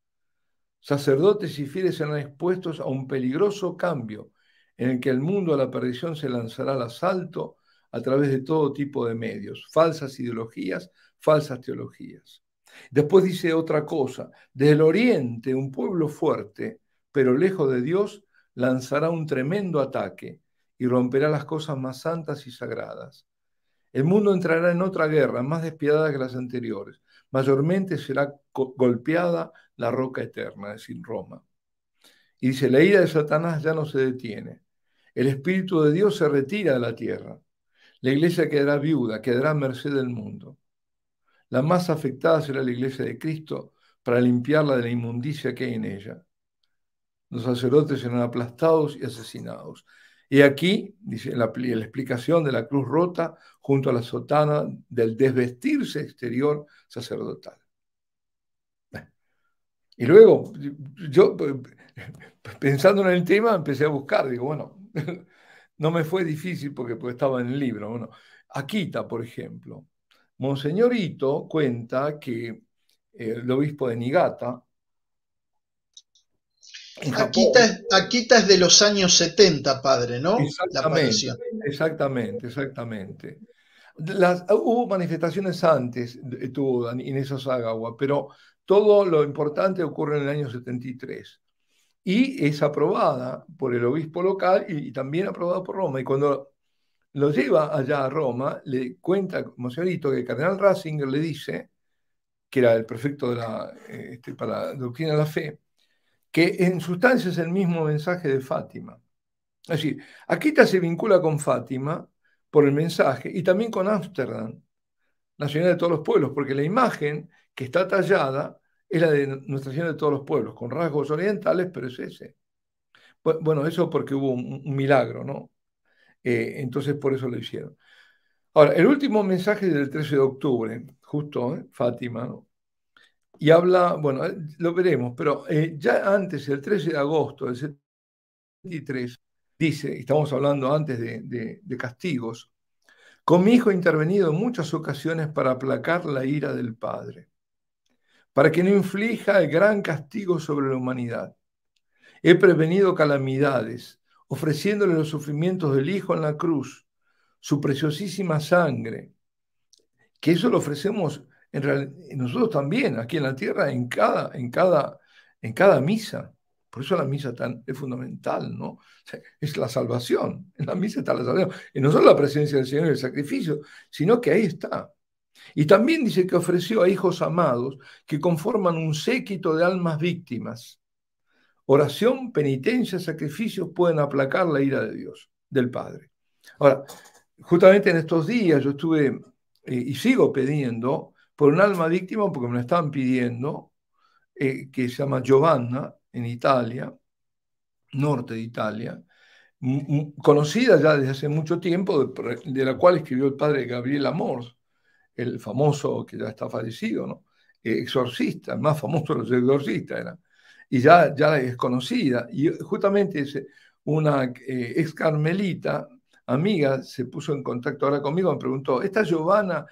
Sacerdotes y fieles serán expuestos a un peligroso cambio en el que el mundo a la perdición se lanzará al asalto a través de todo tipo de medios, falsas ideologías, falsas teologías. Después dice otra cosa, desde el oriente un pueblo fuerte, pero lejos de Dios, lanzará un tremendo ataque y romperá las cosas más santas y sagradas. El mundo entrará en otra guerra, más despiadada que las anteriores. Mayormente será golpeada la roca eterna, es decir, Roma. Y dice, la ira de Satanás ya no se detiene. El Espíritu de Dios se retira de la tierra. La iglesia quedará viuda, quedará a merced del mundo. La más afectada será la iglesia de Cristo para limpiarla de la inmundicia que hay en ella. Los sacerdotes serán aplastados y asesinados. Y aquí, dice la explicación de la cruz rota junto a la sotana del desvestirse exterior sacerdotal. Y luego, yo pensando en el tema, empecé a buscar, digo, bueno, no me fue difícil porque estaba en el libro. Bueno, Akita, por ejemplo. Monseñor Ito cuenta que el obispo de Niigata, en Japón. Akita es de los años 70, padre, ¿no? La Exactamente, aparición. exactamente. Hubo manifestaciones antes, tuvo Inés Sagawa, pero todo lo importante ocurre en el año 73. Y es aprobada por el obispo local y también aprobada por Roma. Y cuando lo lleva allá a Roma, le cuenta, Monseñorito, que el cardenal Ratzinger le dice, que era el prefecto para la doctrina de la fe, que en sustancia es el mismo mensaje de Fátima. Es decir, Akita se vincula con Fátima por el mensaje y también con Ámsterdam, la Señora de todos los pueblos, porque la imagen que está tallada es la de Nuestra Señora de todos los pueblos, con rasgos orientales, pero es ese. Bueno, eso porque hubo un milagro, ¿no? Entonces por eso lo hicieron. Ahora, el último mensaje del 13 de octubre, justo, Fátima, ¿no? Y habla, bueno, lo veremos, pero ya antes, el 13 de agosto del 73, dice, estamos hablando antes de castigos, con mi hijo he intervenido en muchas ocasiones para aplacar la ira del Padre, para que no inflija el gran castigo sobre la humanidad. He prevenido calamidades, ofreciéndole los sufrimientos del Hijo en la cruz, su preciosísima sangre, que eso lo ofrecemos nosotros también, aquí en la tierra, en cada misa, Por eso la misa es fundamental, ¿no? Es la salvación. En la misa está la salvación. Y no solo la presencia del Señor y el sacrificio, sino que ahí está. Y también dice que ofreció a hijos amados que conforman un séquito de almas víctimas. Oración, penitencia, sacrificios pueden aplacar la ira de Dios, del Padre. Ahora, justamente en estos días yo estuve y sigo pidiendo por un alma víctima, porque me la están pidiendo, que se llama Giovanna, en Italia, norte de Italia, conocida ya desde hace mucho tiempo, de la cual escribió el padre Gabriel Amors, el famoso, que ya está fallecido, ¿no? Exorcista, el más famoso de los exorcistas era. Y ya es conocida. Y justamente una ex carmelita, amiga, se puso en contacto ahora conmigo, me preguntó, ¿esta Giovanna?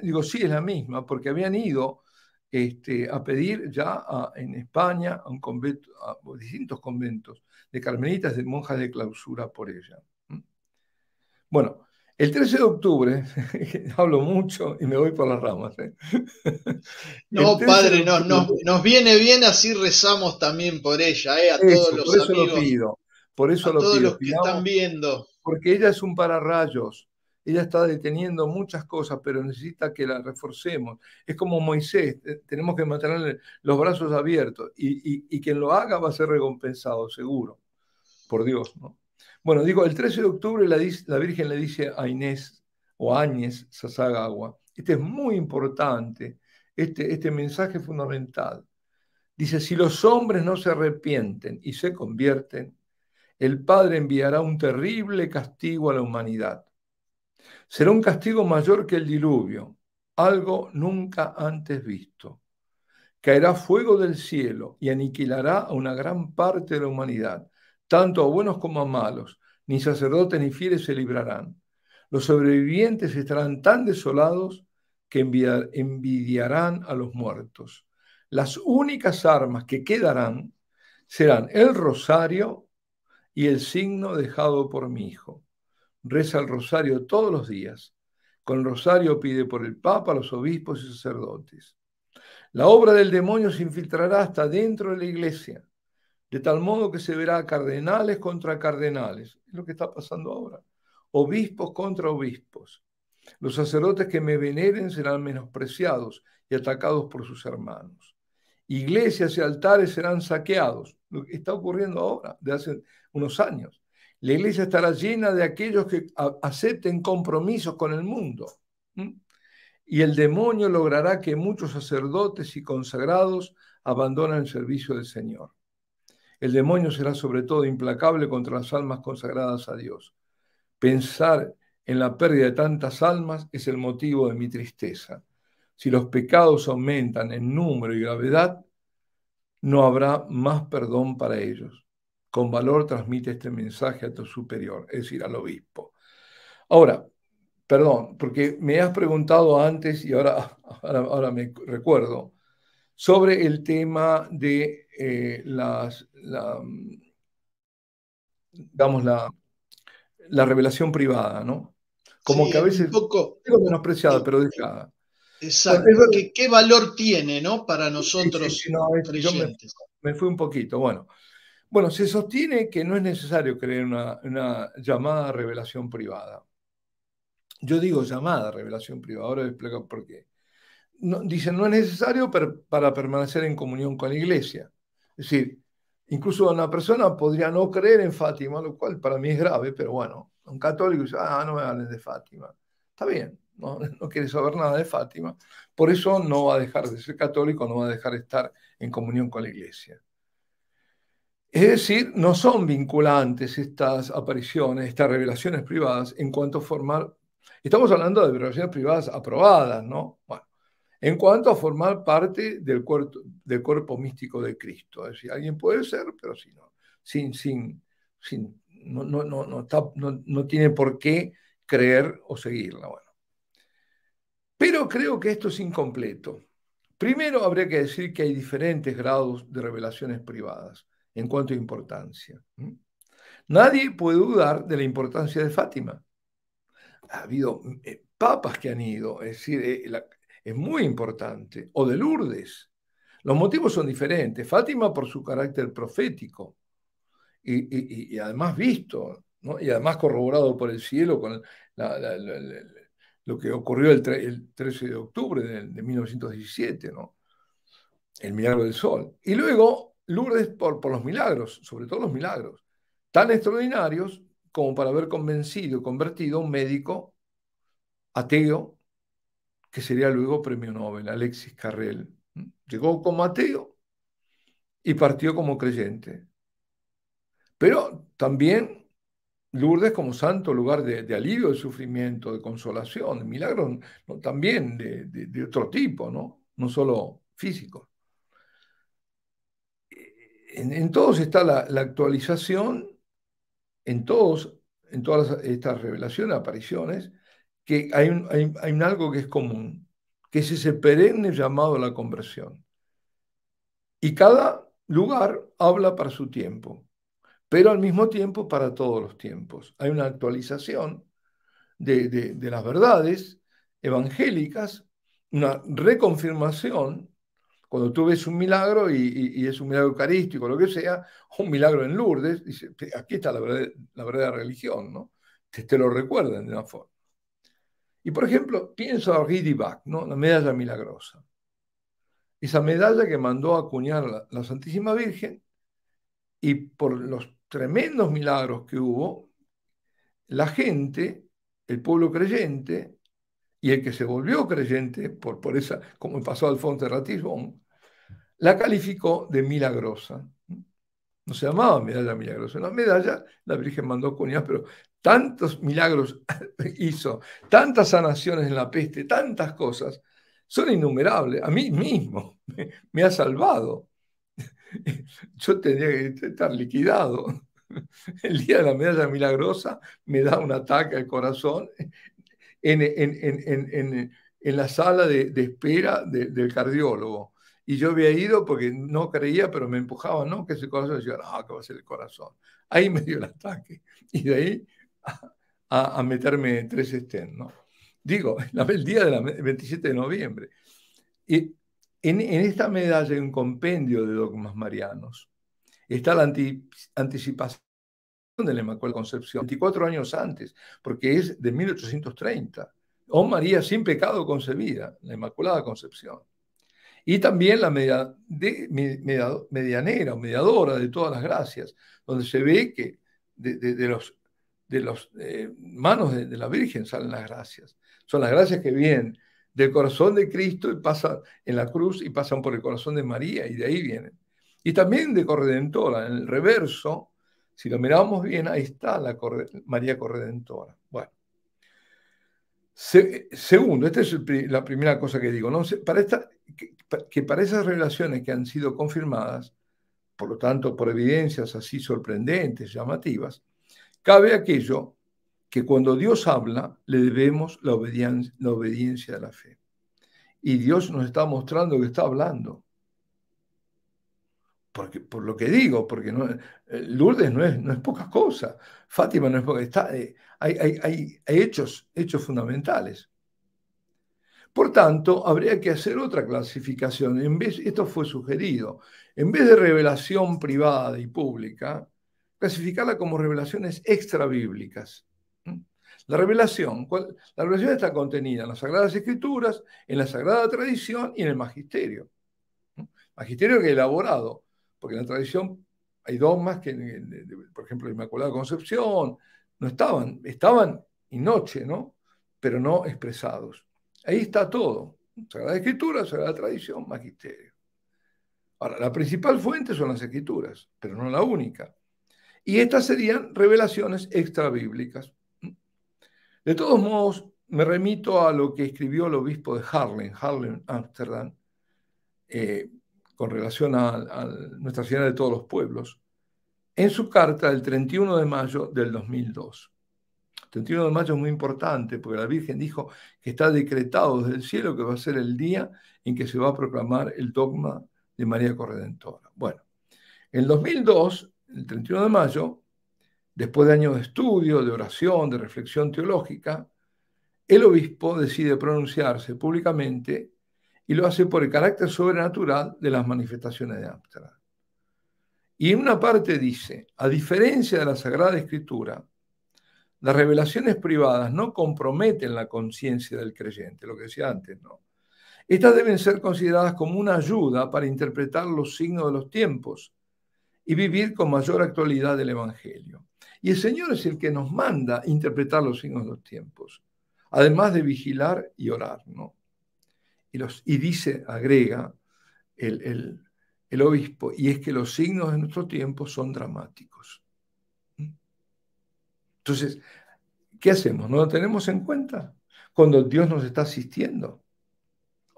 Digo, sí, es la misma, porque habían ido a pedir ya en España a un convento, a distintos conventos de carmelitas, de monjas de clausura por ella. Bueno, el 13 de octubre, hablo mucho y me voy por las ramas. El No, 13 de padre, octubre, nos viene bien, así rezamos también por ella, a todos eso, por los eso lo amigos, pido, por eso a lo todos pido. los que están Pidamos, viendo. porque ella es un pararrayos. Ella está deteniendo muchas cosas, pero necesita que la reforcemos. Es como Moisés, tenemos que mantener los brazos abiertos y quien lo haga va a ser recompensado, seguro, por Dios, ¿no? Bueno, digo, el 13 de octubre la Virgen le dice a Inés o a Áñez Sasagawa, este es muy importante, este mensaje fundamental. Dice, si los hombres no se arrepienten y se convierten, el Padre enviará un terrible castigo a la humanidad. Será un castigo mayor que el diluvio, algo nunca antes visto. Caerá fuego del cielo y aniquilará a una gran parte de la humanidad, tanto a buenos como a malos. Ni sacerdotes ni fieles se librarán. Los sobrevivientes estarán tan desolados que envidiarán a los muertos. Las únicas armas que quedarán serán el rosario y el signo dejado por mi hijo. Reza el rosario todos los días. Con el rosario pide por el Papa, los obispos y sacerdotes. La obra del demonio se infiltrará hasta dentro de la iglesia, de tal modo que se verá cardenales contra cardenales. Es lo que está pasando ahora. Obispos contra obispos. Los sacerdotes que me veneren serán menospreciados y atacados por sus hermanos. Iglesias y altares serán saqueados. Lo que está ocurriendo ahora, de hace unos años. La iglesia estará llena de aquellos que acepten compromisos con el mundo. Y el demonio logrará que muchos sacerdotes y consagrados abandonen el servicio del Señor. El demonio será sobre todo implacable contra las almas consagradas a Dios. Pensar en la pérdida de tantas almas es el motivo de mi tristeza. Si los pecados aumentan en número y gravedad, no habrá más perdón para ellos. Con valor transmite este mensaje a tu superior, es decir, al obispo. Ahora, perdón, porque me has preguntado antes y ahora me recuerdo sobre el tema de digamos, la revelación privada, ¿no? Como que a Sí, un veces poco, digo menospreciada, eh, pero dejada. Bueno, es exacto. verdad. ¿Qué valor tiene, no, para Sí, sí, sí, nosotros no, yo creyentes? me fui un poquito. Bueno, se sostiene que no es necesario creer una llamada revelación privada. Yo digo llamada revelación privada, ahora voy a explicar por qué. No, dicen, no es necesario para permanecer en comunión con la iglesia. Es decir, incluso una persona podría no creer en Fátima, lo cual para mí es grave, pero bueno, un católico dice, no me hablen de Fátima. Está bien, no quiere saber nada de Fátima, por eso no va a dejar de ser católico, no va a dejar de estar en comunión con la iglesia. Es decir, no son vinculantes estas apariciones, estas revelaciones privadas en cuanto a formar, estamos hablando de revelaciones privadas aprobadas, ¿no? Bueno, en cuanto a formar parte del cuerpo místico de Cristo. Es decir, alguien puede ser, pero si no, no tiene por qué creer o seguirla. Bueno. Pero creo que esto es incompleto. Primero, habría que decir que hay diferentes grados de revelaciones privadas en cuanto a importancia. Nadie puede dudar de la importancia de Fátima. Ha habido papas que han ido, es decir, es muy importante. O de Lourdes. Los motivos son diferentes. Fátima por su carácter profético y además visto, ¿no? Y además corroborado por el cielo con lo que ocurrió el 13 de octubre de 1917, ¿no? El milagro del sol. Y luego Lourdes por los milagros, sobre todo los milagros, tan extraordinarios como para haber convencido y convertido a un médico ateo, que sería luego premio Nobel, Alexis Carrel. Llegó como ateo y partió como creyente. Pero también Lourdes como santo lugar de alivio del sufrimiento, de consolación, de milagros, ¿no? También de otro tipo, ¿no? No solo físico. En todos está la actualización, en todas estas revelaciones, apariciones, que hay un algo que es común, que es ese perenne llamado a la conversión. Y cada lugar habla para su tiempo, pero al mismo tiempo para todos los tiempos. Hay una actualización de las verdades evangélicas, una reconfirmación. Cuando tú ves un milagro y es un milagro eucarístico, lo que sea, un milagro en Lourdes, dice, aquí está la verdadera religión, ¿no? Te lo recuerdan de una forma. Y por ejemplo, pienso a Henri Dibach, ¿no? La medalla milagrosa. Esa medalla que mandó a acuñar la Santísima Virgen, y por los tremendos milagros que hubo, la gente, el pueblo creyente, y el que se volvió creyente, por esa, como pasó a Alfonso de Ratisbon, la calificó de milagrosa. No se llamaba medalla milagrosa, una medalla la Virgen mandó acuñar, pero tantos milagros hizo, tantas sanaciones en la peste, tantas cosas, son innumerables. A mí mismo me ha salvado. Yo tendría que estar liquidado. El día de la medalla milagrosa me da un ataque al corazón en la sala de espera del cardiólogo. Y yo había ido porque no creía, pero me empujaban, ¿no? Que ese corazón, yo, no, que va a ser el corazón. Ahí me dio el ataque. Y de ahí a meterme 3 stents, ¿no? Digo, el día del 27 de noviembre. Y en esta medalla hay un compendio de dogmas marianos. Está la anticipación de la Inmaculada Concepción, 24 años antes, porque es de 1830. Oh María sin pecado concebida, la Inmaculada Concepción. Y también la medianera o mediadora de todas las gracias, donde se ve que de los manos de la Virgen salen las gracias. Son las gracias que vienen del corazón de Cristo y pasan en la cruz y pasan por el corazón de María y de ahí vienen. Y también de Corredentora, en el reverso, si lo miramos bien, ahí está María Corredentora. Bueno. Segundo, esta es la primera cosa que digo, ¿no? Para esas revelaciones que han sido confirmadas, por lo tanto, por evidencias así sorprendentes, llamativas, cabe aquello que cuando Dios habla, le debemos la obediencia de la fe. Y Dios nos está mostrando que está hablando. Por lo que digo, porque Lourdes no es poca cosa, Fátima no es poca, hay hechos fundamentales. Por tanto, habría que hacer otra clasificación. Esto fue sugerido. En vez de revelación privada y pública, clasificarla como revelaciones extrabíblicas. La revelación está contenida en las Sagradas Escrituras, en la Sagrada Tradición y en el Magisterio. Magisterio que he elaborado, porque en la tradición hay dogmas que, por ejemplo, la Inmaculada Concepción, no estaban y noche, ¿no? Pero no expresados. Ahí está todo. Sagrada Escritura, Sagrada Tradición, Magisterio. Ahora, la principal fuente son las Escrituras, pero no la única. Y estas serían revelaciones extrabíblicas. De todos modos, me remito a lo que escribió el obispo de Haarlem, Ámsterdam, con relación a Nuestra Señora de todos los pueblos, en su carta del 31 de mayo del 2002. El 31 de mayo es muy importante porque la Virgen dijo que está decretado desde el cielo que va a ser el día en que se va a proclamar el dogma de María Corredentora. Bueno, en el 2002, el 31 de mayo, después de años de estudio, de oración, de reflexión teológica, el obispo decide pronunciarse públicamente y lo hace por el carácter sobrenatural de las manifestaciones de Ámsterdam. Y en una parte dice, a diferencia de la Sagrada Escritura, las revelaciones privadas no comprometen la conciencia del creyente, lo que decía antes, ¿no? Estas deben ser consideradas como una ayuda para interpretar los signos de los tiempos y vivir con mayor actualidad el Evangelio. Y el Señor es el que nos manda interpretar los signos de los tiempos, además de vigilar y orar, ¿no? Y dice, agrega el obispo, y es que los signos de nuestro tiempo son dramáticos. Entonces, ¿qué hacemos? ¿No lo tenemos en cuenta cuando Dios nos está asistiendo?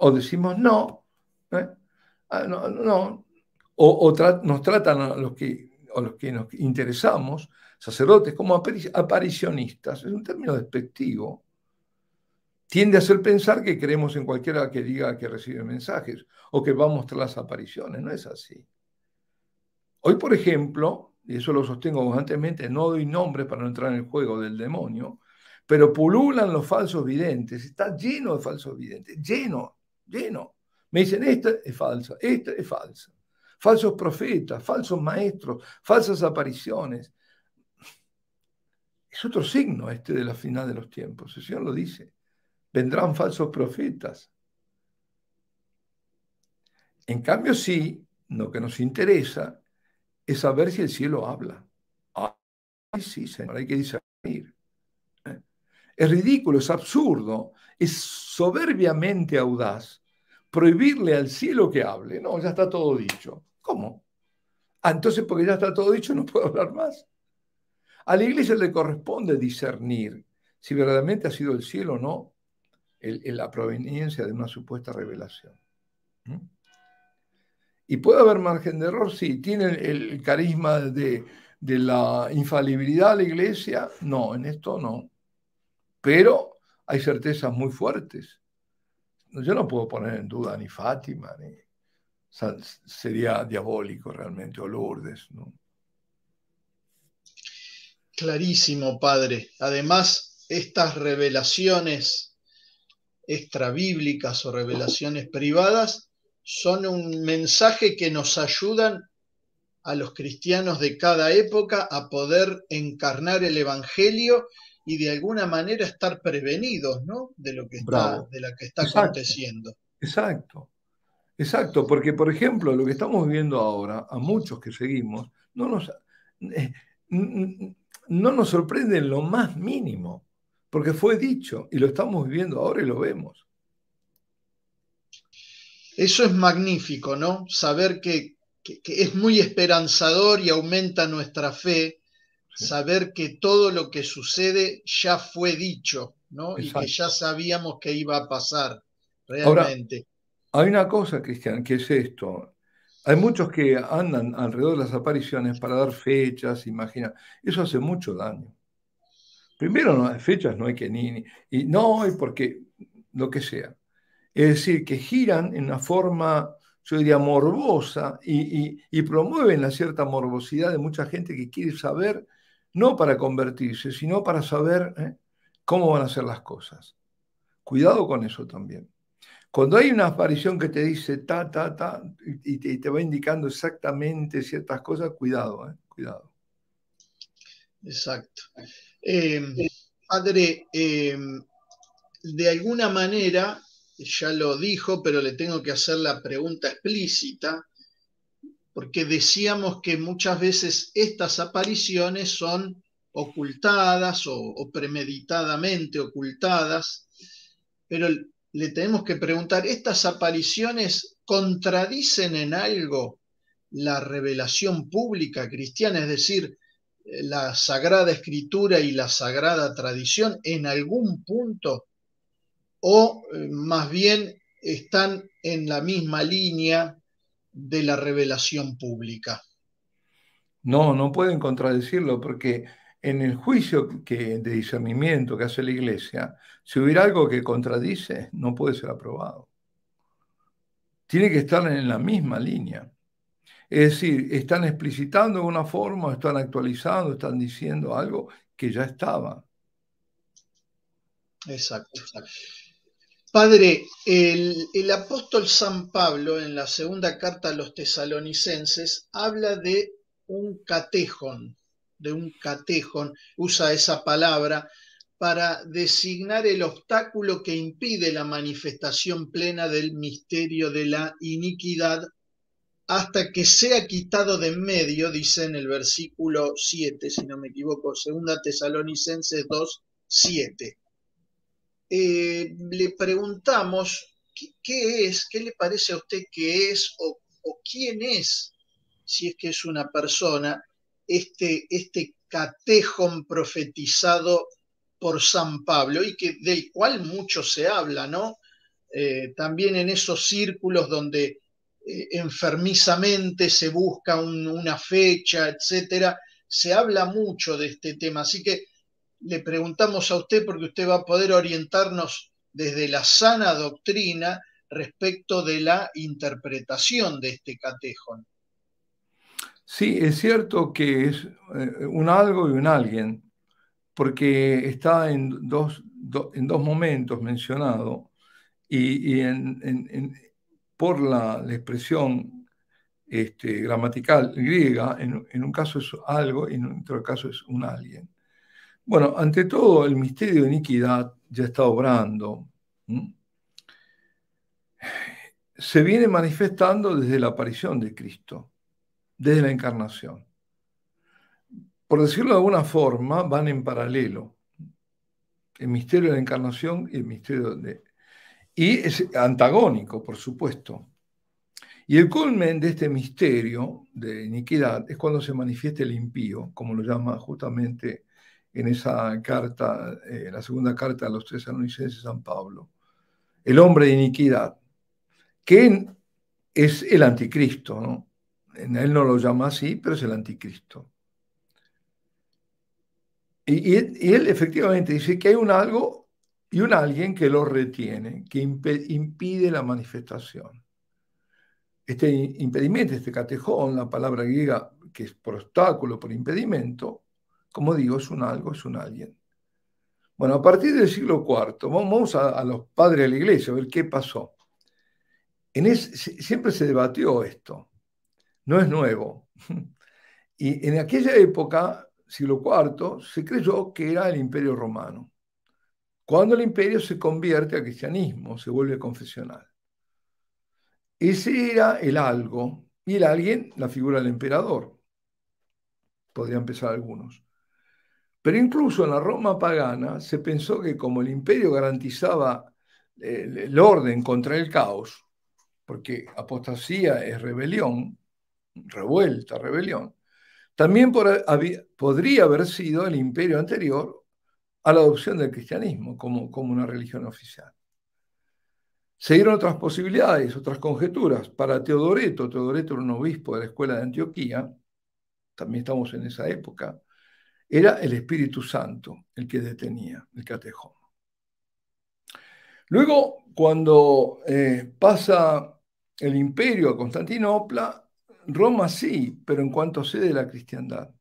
O decimos no, no. Nos tratan a los que nos interesamos, sacerdotes, como aparicionistas. Es un término despectivo. Tiende a hacer pensar que creemos en cualquiera que diga que recibe mensajes o que va a mostrar las apariciones. No es así. Hoy, por ejemplo, y eso lo sostengo constantemente, no doy nombres para no entrar en el juego del demonio, pero pululan los falsos videntes. Está lleno de falsos videntes. Lleno. Me dicen, esta es falsa, esta es falsa. Falsos profetas, falsos maestros, falsas apariciones. Es otro signo de la final de los tiempos. El Señor lo dice. Vendrán falsos profetas. En cambio, sí, lo que nos interesa es saber si el cielo habla. Ay, sí, Señor, hay que discernir. Es ridículo, es absurdo, es soberbiamente audaz prohibirle al cielo que hable. No, ya está todo dicho. ¿Cómo? Entonces, porque ya está todo dicho, no puedo hablar más. A la iglesia le corresponde discernir si verdaderamente ha sido el cielo o no la proveniencia de una supuesta revelación. ¿Y puede haber margen de error? Sí. ¿Tiene el carisma de la infalibilidad de la iglesia? No, en esto no. Pero hay certezas muy fuertes. Yo no puedo poner en duda ni Fátima, sería diabólico realmente, o Lourdes, ¿no? Clarísimo, padre. Además, estas revelaciones extrabíblicas o revelaciones privadas son un mensaje que nos ayudan a los cristianos de cada época a poder encarnar el Evangelio y de alguna manera estar prevenidos, ¿no? De lo que Bravo. está Exacto, aconteciendo. exacto, porque por ejemplo lo que estamos viviendo ahora, a muchos que seguimos, eh, no nos sorprende en lo más mínimo, porque fue dicho y lo estamos viviendo ahora y lo vemos. Eso es magnífico, ¿no? Saber que es muy esperanzador y aumenta nuestra fe, Sí. saber que todo lo que sucede ya fue dicho, ¿no? Y que ya Exacto. sabíamos que iba a pasar Ahora, realmente. hay una cosa, Cristian, que es esto. Hay muchos que andan alrededor de las apariciones para dar fechas, imagina. Eso hace mucho daño. Primero, no hay fechas, no hay que y no, y porque lo que sea. Es decir, que giran en una forma, yo diría, morbosa y promueven la cierta morbosidad de mucha gente que quiere saber, no para convertirse, sino para saber cómo van a ser las cosas. Cuidado con eso también. Cuando hay una aparición que te dice y te va indicando exactamente ciertas cosas, cuidado, cuidado. Exacto. Padre, de alguna manera, ya lo dijo, pero le tengo que hacer la pregunta explícita, porque decíamos que muchas veces estas apariciones son ocultadas o premeditadamente ocultadas, pero le tenemos que preguntar, ¿estas apariciones contradicen en algo la revelación pública cristiana? Es decir, la Sagrada Escritura y la Sagrada Tradición en algún punto, o más bien están en la misma línea de la revelación pública. No, no pueden contradecirlo porque en el juicio de discernimiento que hace la Iglesia, si hubiera algo que contradice, no puede ser aprobado. Tiene que estar en la misma línea. Es decir, están explicitando de una forma, están actualizando, están diciendo algo que ya estaba. Exacto. Padre, el apóstol San Pablo en la segunda carta a los tesalonicenses habla de un catejón, usa esa palabra para designar el obstáculo que impide la manifestación plena del misterio de la iniquidad hasta que sea quitado de en medio, dice en el versículo 7, si no me equivoco, segunda Tesalonicenses 2, 7. Le preguntamos qué es, qué le parece a usted que es o quién es, si es que es una persona, este catejón profetizado por San Pablo y que, del cual mucho se habla, ¿no? También en esos círculos donde enfermizamente se busca una fecha, etcétera, se habla mucho de este tema. Así que le preguntamos a usted porque usted va a poder orientarnos desde la sana doctrina respecto de la interpretación de este catejón. Sí, es cierto que es un algo y un alguien, porque está en dos momentos mencionado y por la expresión gramatical griega, en un caso es algo y en otro caso es un alguien. Bueno, ante todo, el misterio de iniquidad ya está obrando. Se viene manifestando desde la aparición de Cristo, desde la encarnación. Por decirlo de alguna forma, van en paralelo. El misterio de la encarnación y el misterio de... Y es antagónico, por supuesto. Y el culmen de este misterio de iniquidad es cuando se manifiesta el impío, como lo llama justamente en esa carta, la segunda carta a los tesalonicenses San Pablo. El hombre de iniquidad, que es el anticristo, ¿no? Él no lo llama así, pero es el anticristo. Y él efectivamente dice que hay un algo y un alguien que lo retiene, que impide la manifestación. Este impedimento, este catejón, la palabra griega que es por obstáculo, por impedimento, como digo, es un algo, es un alguien. Bueno, a partir del siglo IV, vamos a los padres de la iglesia, a ver qué pasó. Siempre se debatió esto, no es nuevo. Y en aquella época, siglo IV, se creyó que era el Imperio Romano. Cuando el imperio se convierte al cristianismo, se vuelve confesional. Ese era el algo, y el alguien, la figura del emperador. Podrían pensar algunos. Pero incluso en la Roma pagana se pensó que como el imperio garantizaba el orden contra el caos, porque apostasía es rebelión, revuelta, rebelión, también podría haber sido el imperio anterior a la adopción del cristianismo como una religión oficial. Se dieron otras posibilidades, otras conjeturas. Para Teodoreto era un obispo de la escuela de Antioquía, también estamos en esa época, era el Espíritu Santo el que detenía el catejón. Luego, cuando pasa el imperio a Constantinopla, Roma sí, pero en cuanto sede de la cristiandad.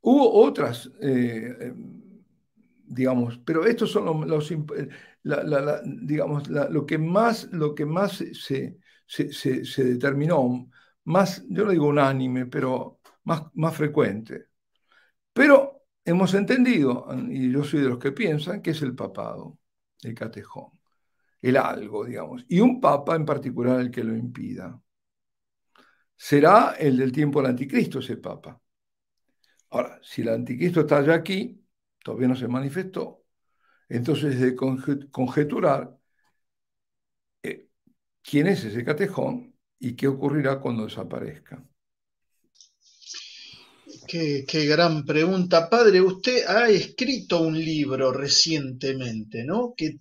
Hubo otras, digamos, pero estos son digamos, lo que más se determinó, más, yo no digo unánime, pero más frecuente. Pero hemos entendido, y yo soy de los que piensan, que es el papado, el catejón, el algo, digamos, y un papa en particular el que lo impida. Será el del tiempo del anticristo ese papa. Ahora, si el anticristo está ya aquí, todavía no se manifestó, entonces es de conjeturar quién es ese catejón y qué ocurrirá cuando desaparezca. Qué gran pregunta. Padre, usted ha escrito un libro recientemente, ¿no? Que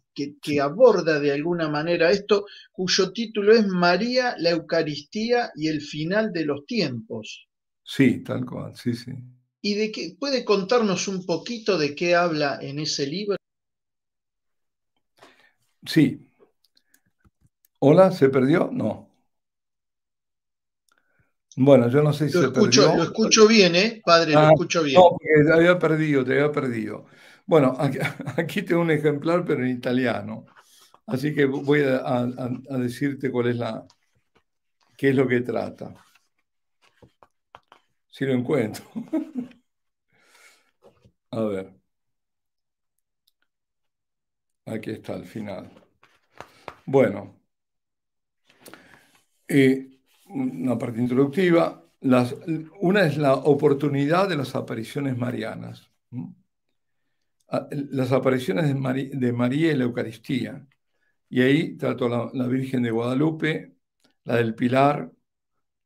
aborda de alguna manera esto, cuyo título es María, la Eucaristía y el final de los tiempos. Sí, tal cual, sí, sí. ¿Y de qué puede contarnos un poquito de qué habla en ese libro? Sí. ¿Hola? ¿Se perdió? No. Bueno, yo no sé si se perdió. Lo escucho bien, ¿eh? Padre, lo escucho No, bien. porque te había perdido. Bueno, aquí tengo un ejemplar, pero en italiano. Así que voy a decirte qué es lo que trata. Si lo encuentro. A ver. Aquí está al final. Bueno, una parte introductiva. Una es la oportunidad de las apariciones marianas. Las apariciones de María y la Eucaristía. Y ahí trato la Virgen de Guadalupe, la del Pilar,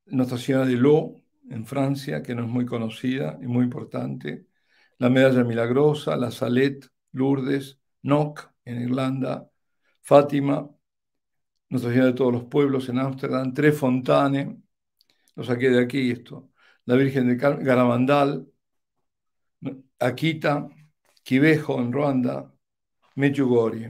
Nuestra Señora de Lo, en Francia, que no es muy conocida y muy importante, la Medalla Milagrosa, la Salet, Lourdes, Knock, en Irlanda, Fátima, Nuestra Señora de todos los pueblos en Ámsterdam, Tre Fontane, lo saqué de aquí esto, la Virgen de Garabandal, Akita, Kibeho en Ruanda, Medjugorje,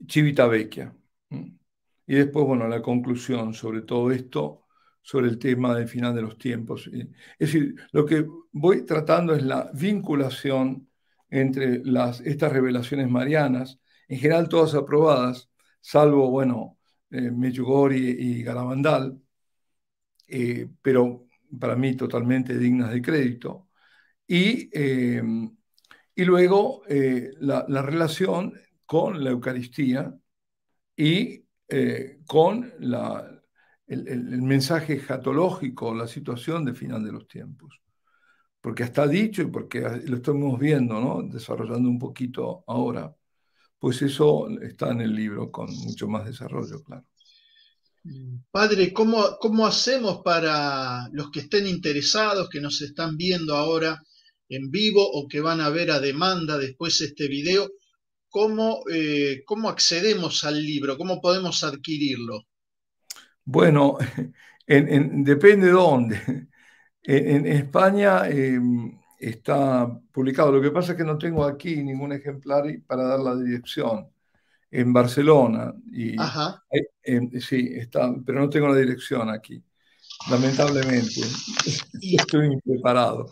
Civitavecchia. Y después, bueno, la conclusión sobre todo esto, sobre el tema del final de los tiempos. Es decir, lo que voy tratando es la vinculación entre estas revelaciones marianas, en general todas aprobadas, salvo, bueno, Medjugorje y Garabandal, pero para mí totalmente dignas de crédito. Y luego la relación con la Eucaristía y con el mensaje escatológico, la situación de final de los tiempos. Porque está dicho y porque lo estamos viendo, ¿no? Desarrollando un poquito ahora, pues eso está en el libro con mucho más desarrollo, claro. Padre, ¿cómo hacemos para los que estén interesados, que nos están viendo ahora en vivo o que van a ver a demanda después este video? ¿Cómo accedemos al libro? ¿Cómo podemos adquirirlo? Bueno, depende de dónde. En España está publicado. Lo que pasa es que no tengo aquí ningún ejemplar para dar la dirección. En Barcelona. Ajá, Sí, está, pero no tengo la dirección aquí, lamentablemente. y Estoy impreparado.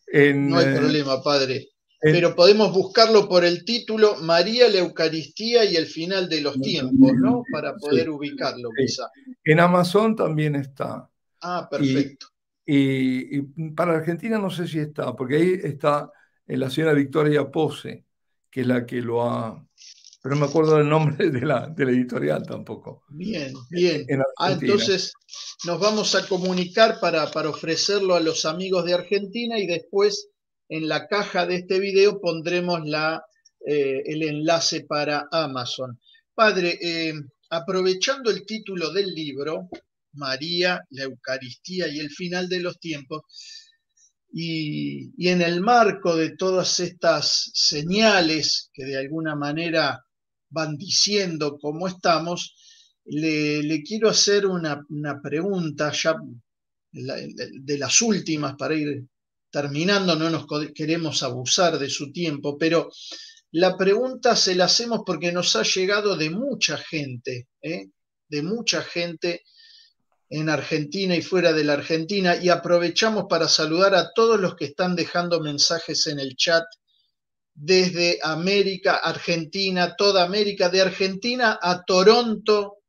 En, no hay eh, problema, Padre. en- Pero podemos buscarlo por el título María, la Eucaristía y el final de los tiempos, ¿no? Para sí, poder ubicarlo, sí. quizá. En Amazon también está. Ah, Y, perfecto. y para Argentina no sé si está, porque ahí está la señora Victoria Pose, que es la que lo ha... Pero no me acuerdo del nombre de la editorial tampoco. Bien, bien. En Argentina. Entonces nos vamos a comunicar para ofrecerlo a los amigos de Argentina y después en la caja de este video pondremos el enlace para Amazon. Padre, aprovechando el título del libro, María, la Eucaristía y el final de los tiempos, y en el marco de todas estas señales que de alguna manera van diciendo cómo estamos, le quiero hacer una pregunta ya de las últimas para ir terminando, no nos queremos abusar de su tiempo, pero la pregunta se la hacemos porque nos ha llegado de mucha gente, ¿eh? De mucha gente en Argentina y fuera de la Argentina, y aprovechamos para saludar a todos los que están dejando mensajes en el chat desde América, Argentina, toda América, de Argentina a Toronto,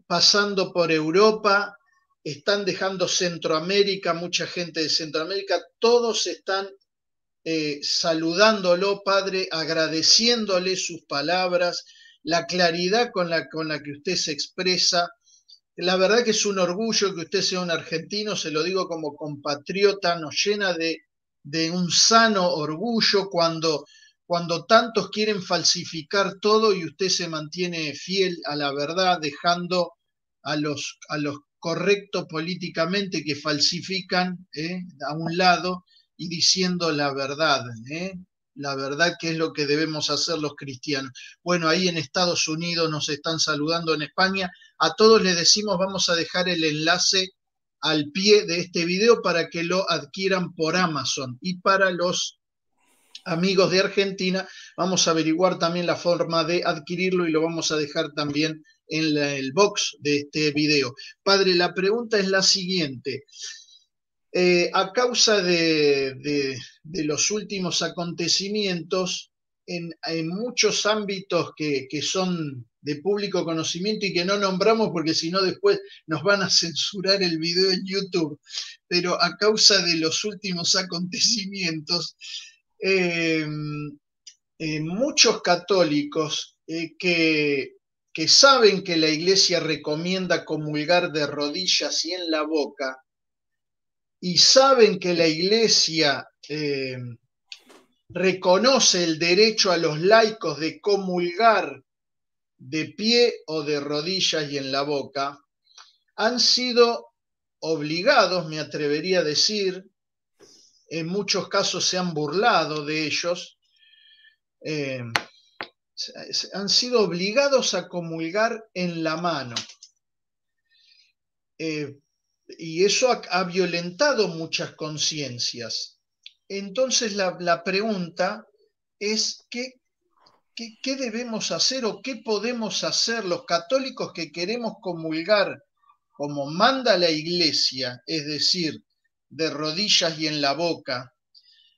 pasando por Europa, están dejando Centroamérica, mucha gente de Centroamérica, todos están saludándolo, Padre, agradeciéndole sus palabras, la claridad con la que usted se expresa. La verdad que es un orgullo que usted sea un argentino, se lo digo como compatriota, nos llena de un sano orgullo cuando tantos quieren falsificar todo y usted se mantiene fiel a la verdad, dejando a los correctos políticamente que falsifican a un lado y diciendo la verdad, la verdad que es lo que debemos hacer los cristianos. Bueno, ahí en Estados Unidos nos están saludando, en España. A todos les decimos, vamos a dejar el enlace al pie de este video para que lo adquieran por Amazon. Y para los amigos de Argentina, vamos a averiguar también la forma de adquirirlo y lo vamos a dejar también en el box de este video. Padre, la pregunta es la siguiente. A causa de los últimos acontecimientos en muchos ámbitos que son de público conocimiento y que no nombramos porque si no después nos van a censurar el video en YouTube, pero a causa de los últimos acontecimientos, eh, muchos católicos que saben que la iglesia recomienda comulgar de rodillas y en la boca, y saben que la iglesia reconoce el derecho a los laicos de comulgar de pie o de rodillas y en la boca, han sido obligados, me atrevería a decir, en muchos casos se han burlado de ellos, eh, han sido obligados a comulgar en la mano. Y eso ha violentado muchas conciencias. Entonces la pregunta es ¿qué debemos hacer o qué podemos hacer los católicos que queremos comulgar como manda la iglesia, es decir, de rodillas y en la boca,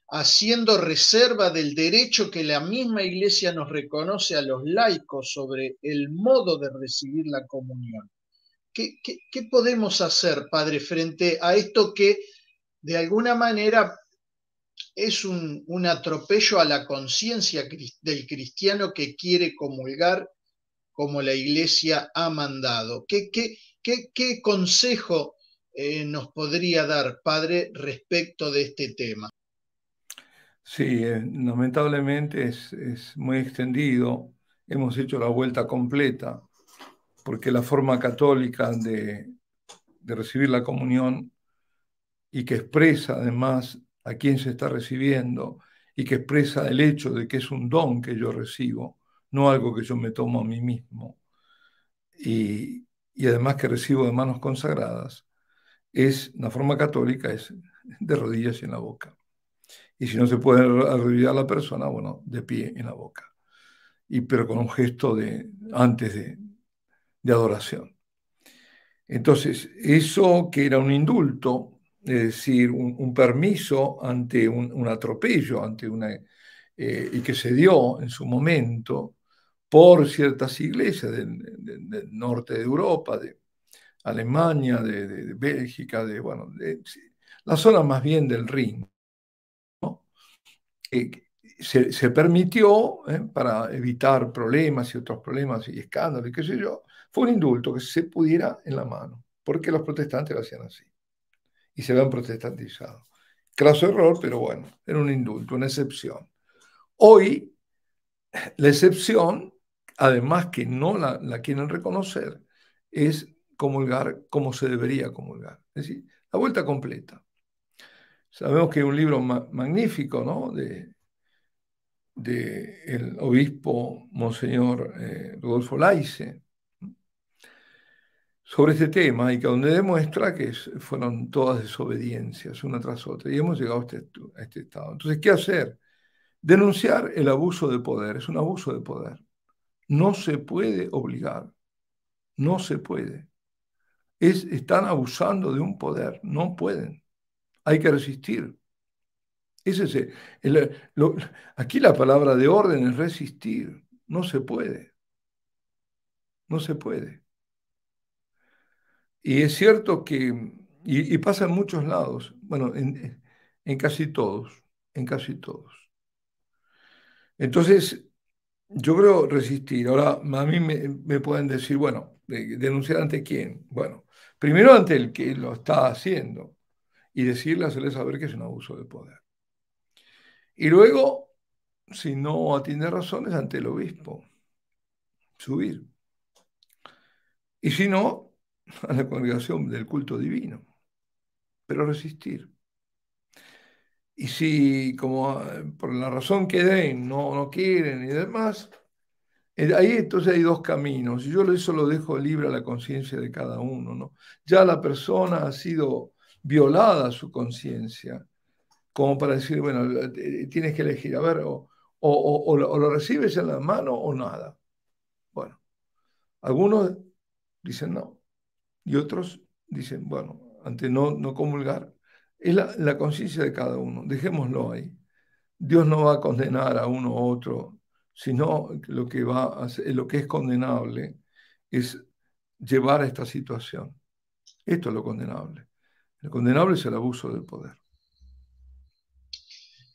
haciendo reserva del derecho que la misma iglesia nos reconoce a los laicos sobre el modo de recibir la comunión? ¿Qué podemos hacer, Padre, frente a esto que de alguna manera es un atropello a la conciencia del cristiano que quiere comulgar como la iglesia ha mandado? ¿Qué consejo nos podría dar, Padre, respecto de este tema? Sí, lamentablemente es muy extendido. Hemos hecho la vuelta completa porque la forma católica de recibir la comunión y que expresa además a quién se está recibiendo y que expresa el hecho de que es un don que yo recibo, no algo que yo me tomo a mí mismo, y además que recibo de manos consagradas, es la forma católica, es de rodillas y en la boca. Y si no se puede arrodillar la persona, bueno, de pie en la boca. Pero con un gesto antes de adoración. Entonces, eso que era un indulto, es decir, un permiso ante un atropello, y que se dio en su momento por ciertas iglesias del norte de Europa, de Alemania, de Bélgica, la zona más bien del Rin, ¿no? Se permitió, para evitar problemas y otros problemas y escándalos y qué sé yo, fue un indulto que se pudiera en la mano, porque los protestantes lo hacían así y se habían protestantizado. Craso error, pero bueno, era un indulto, una excepción. Hoy, la excepción, además que no la quieren reconocer, es comulgar como se debería comulgar, es decir, la vuelta completa. Sabemos que hay un libro magnífico, ¿no?, del obispo Monseñor Rodolfo Laice sobre este tema, y que donde demuestra que fueron todas desobediencias una tras otra y hemos llegado a este estado. Entonces, ¿qué hacer? Denunciar el abuso de poder. Es un abuso de poder. No se puede obligar, no se puede. Están abusando de un poder, no pueden. Hay que resistir. Aquí la palabra de orden es resistir. No se puede. No se puede. Y es cierto que, y pasa en muchos lados, bueno, en casi todos, en casi todos. Entonces, yo creo resistir. Ahora, a mí me pueden decir, bueno, denunciar ante quién. Bueno, primero ante el que lo está haciendo y decirle, hacerle saber que es un abuso de poder. Y luego, si no atiende razones, ante el obispo, subir. Y si no, a la congregación del culto divino, pero resistir. Y si, como por la razón que den, no quieren y demás, ahí entonces hay dos caminos. Y yo eso lo dejo libre a la conciencia de cada uno, ¿no? Ya la persona ha sido violada su conciencia, como para decir, bueno, tienes que elegir, a ver, o lo recibes en la mano o nada. Bueno, algunos dicen no, y otros dicen, bueno, ante no comulgar, es la conciencia de cada uno. Dejémoslo ahí. Dios no va a condenar a uno u otro, sino lo que va a hacer, lo que es condenable es llevar a esta situación. Esto es lo condenable. Lo condenable es el abuso del poder.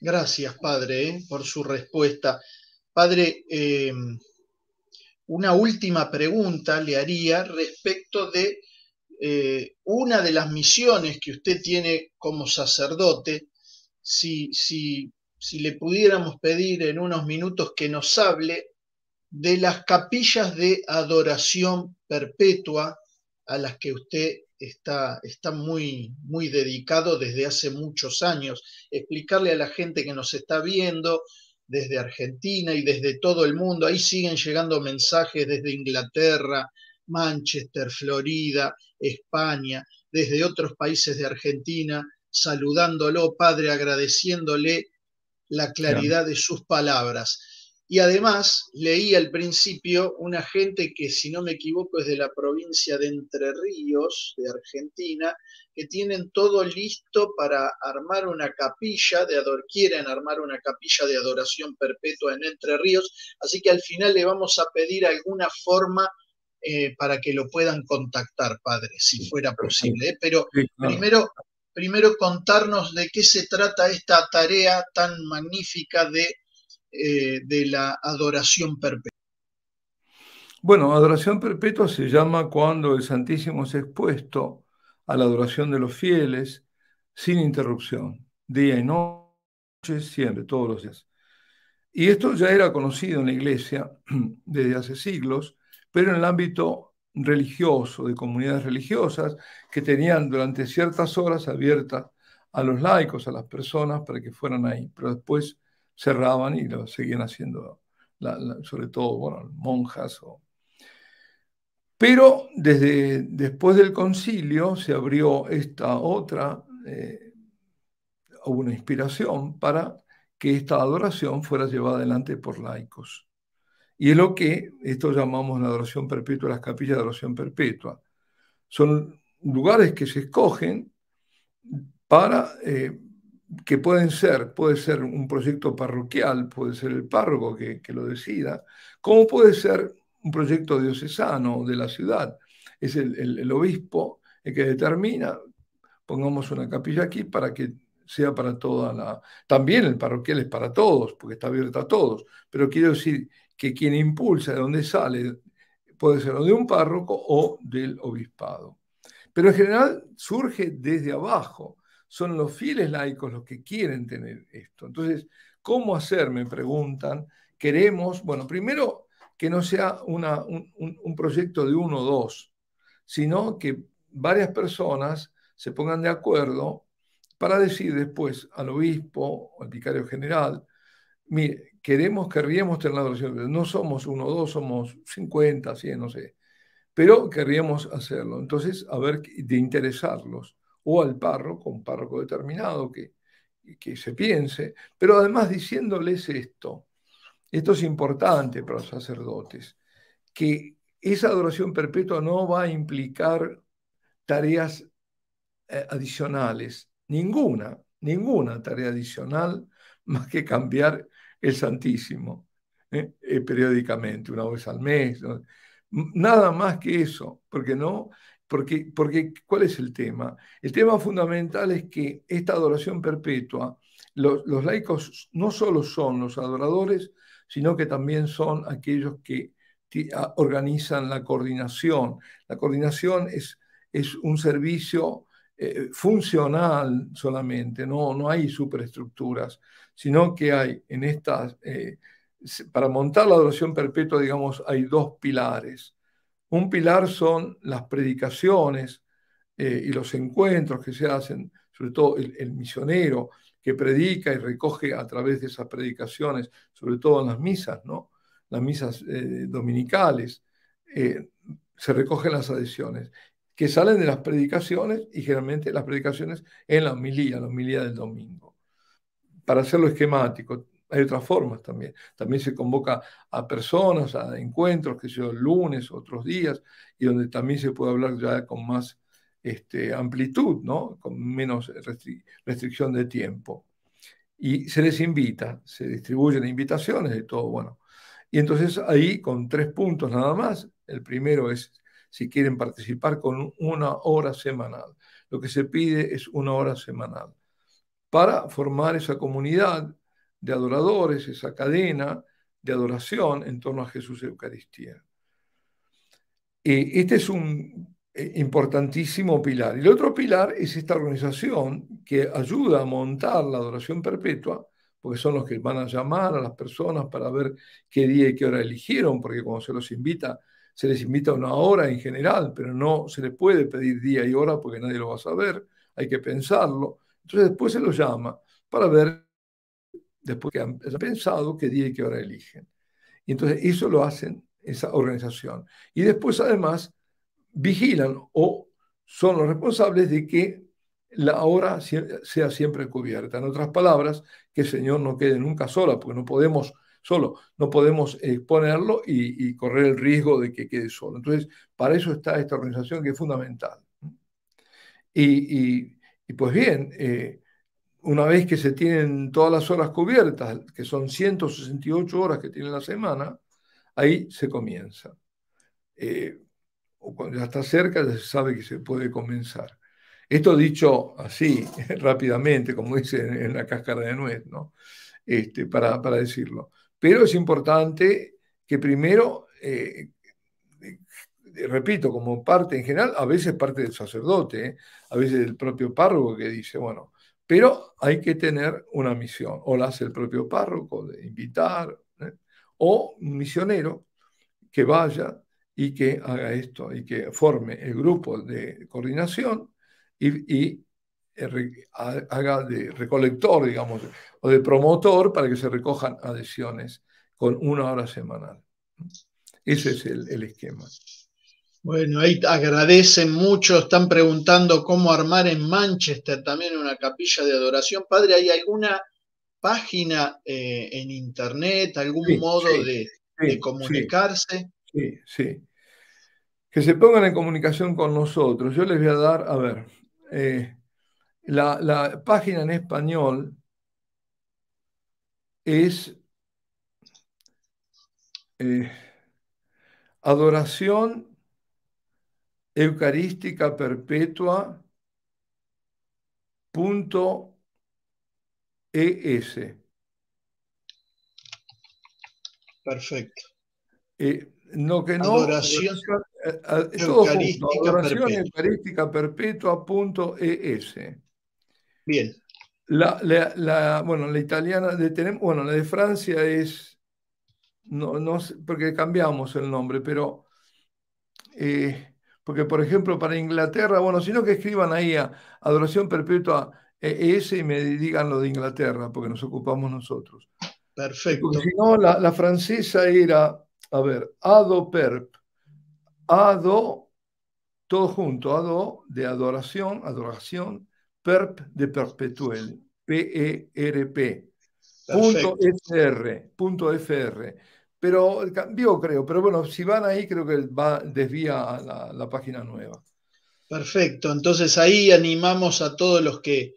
Gracias, padre, por su respuesta. Padre, una última pregunta le haría respecto de una de las misiones que usted tiene como sacerdote. Si le pudiéramos pedir en unos minutos que nos hable de las capillas de adoración perpetua a las que usted está muy dedicado desde hace muchos años. Explicarle a la gente que nos está viendo desde Argentina y desde todo el mundo, ahí siguen llegando mensajes desde Inglaterra, Manchester, Florida, España, desde otros países de Argentina, saludándolo, padre, agradeciéndole la Claro. claridad de sus palabras. Y además leí al principio una gente que, si no me equivoco, es de la provincia de Entre Ríos, de Argentina, que tienen todo listo para armar una capilla quieren armar una capilla de adoración perpetua en Entre Ríos, así que al final le vamos a pedir alguna forma para que lo puedan contactar, padre, si fuera Perfecto. posible. Pero Sí, claro. primero contarnos de qué se trata esta tarea tan magnífica de la adoración perpetua. Bueno, adoración perpetua se llama cuando el Santísimo es expuesto a la adoración de los fieles sin interrupción, día y noche, siempre, todos los días. Y esto ya era conocido en la Iglesia desde hace siglos, pero en el ámbito religioso, de comunidades religiosas que tenían durante ciertas horas abiertas a los laicos, a las personas, para que fueran ahí, pero después cerraban y lo seguían haciendo, sobre todo, bueno, monjas. Pero desde después del concilio se abrió esta otra, hubo una inspiración para que esta adoración fuera llevada adelante por laicos. Y es lo que esto llamamos la adoración perpetua, las capillas de adoración perpetua. Son lugares que se escogen para que puede ser un proyecto parroquial, puede ser el párroco que lo decida, como puede ser un proyecto diocesano de la ciudad. Es el obispo el que determina, pongamos una capilla aquí para que sea para toda la... También el parroquial es para todos, porque está abierto a todos, pero quiero decir que quien impulsa, de dónde sale, puede ser o de un párroco o del obispado. Pero en general surge desde abajo. Son los fieles laicos los que quieren tener esto. Entonces, ¿cómo hacer? Me preguntan. Queremos, bueno, primero que no sea un proyecto de uno o dos, sino que varias personas se pongan de acuerdo para decir después al obispo o al vicario general, mire, querríamos tener la adoración, no somos uno o dos, somos 50, 100, no sé, pero querríamos hacerlo. Entonces, a ver, de interesarlos, o al párroco, un párroco determinado que se piense, pero además diciéndoles esto es importante para los sacerdotes, que esa adoración perpetua no va a implicar tareas adicionales, ninguna tarea adicional más que cambiar el Santísimo periódicamente, una vez al mes, ¿no? Nada más que eso, porque ¿cuál es el tema? El tema fundamental es que esta adoración perpetua, los laicos no solo son los adoradores, sino que también son aquellos que organizan la coordinación. La coordinación es un servicio funcional solamente, no hay superestructuras, sino que hay en estas, para montar la adoración perpetua, digamos, hay dos pilares. Un pilar son las predicaciones y los encuentros que se hacen, sobre todo el misionero que predica y recoge a través de esas predicaciones, sobre todo en las misas, ¿no? Las misas dominicales, se recogen las adhesiones que salen de las predicaciones y generalmente las predicaciones en la homilía del domingo. Para hacerlo esquemático, hay otras formas también. También se convoca a personas, a encuentros, que sea lunes, otros días, y donde también se puede hablar ya con más amplitud, ¿no? Con menos restricción de tiempo. Y se les invita, se distribuyen invitaciones de todo, bueno. Y entonces ahí con 3 puntos nada más. El primero es si quieren participar con 1 hora semanal. Lo que se pide es 1 hora semanal para formar esa comunidad de adoradores, esa cadena de adoración en torno a Jesús y Eucaristía. Este es un importantísimo pilar. Y el otro pilar es esta organización que ayuda a montar la adoración perpetua, porque son los que van a llamar a las personas para ver qué día y qué hora eligieron, porque cuando se les invita a una hora en general, pero no se les puede pedir día y hora porque nadie lo va a saber, hay que pensarlo. Entonces después se los llama para ver, después que han pensado, qué día y qué hora eligen. Y entonces eso lo hacen esa organización. Y después además vigilan o son los responsables de que la hora sea siempre cubierta. En otras palabras, que el Señor no quede nunca sola, porque no podemos exponerlo y correr el riesgo de que quede solo. Entonces, para eso está esta organización que es fundamental. Y pues bien, una vez que se tienen todas las horas cubiertas, que son 168 horas que tiene la semana, ahí se comienza. O cuando ya está cerca, ya se sabe que se puede comenzar. Esto dicho así, rápidamente, como dice en la cáscara de nuez, ¿no? Para decirlo. Pero es importante que primero, repito, como parte en general, a veces parte del sacerdote, a veces del propio párroco que dice, bueno, pero hay que tener una misión, o la hace el propio párroco de invitar, o un misionero que vaya y que haga esto y que forme el grupo de coordinación y haga de recolector, digamos, o de promotor para que se recojan adhesiones con 1 hora semanal. Ese es el esquema. Bueno, ahí agradecen mucho, están preguntando cómo armar en Manchester también una capilla de adoración. Padre, ¿hay alguna página en internet, algún Sí, modo sí, de sí, sí, comunicarse? sí, sí. Que se pongan en comunicación con nosotros. Yo les voy a dar, a ver, la página en español es Adoración Eucarística Perpetua .es. Perfecto. No que no, Adoración todo junto, Eucarística Adoración Perpetua. Eucarística Perpetua .es. Bien, Bueno, la italiana bueno, la de Francia es, no sé, porque cambiamos el nombre, pero porque por ejemplo para Inglaterra, bueno, sino que escriban ahí a Adoración Perpetua ES y me digan lo de Inglaterra, porque nos ocupamos nosotros. Porque si perfecto, no, la francesa era, a ver, Ado, todo junto, Ado de adoración, perp de perpetuel, PERP, perfecto. .fr. Pero cambió, creo, pero bueno, si van ahí, creo que desvía a la página nueva. Perfecto, entonces ahí animamos a todos los que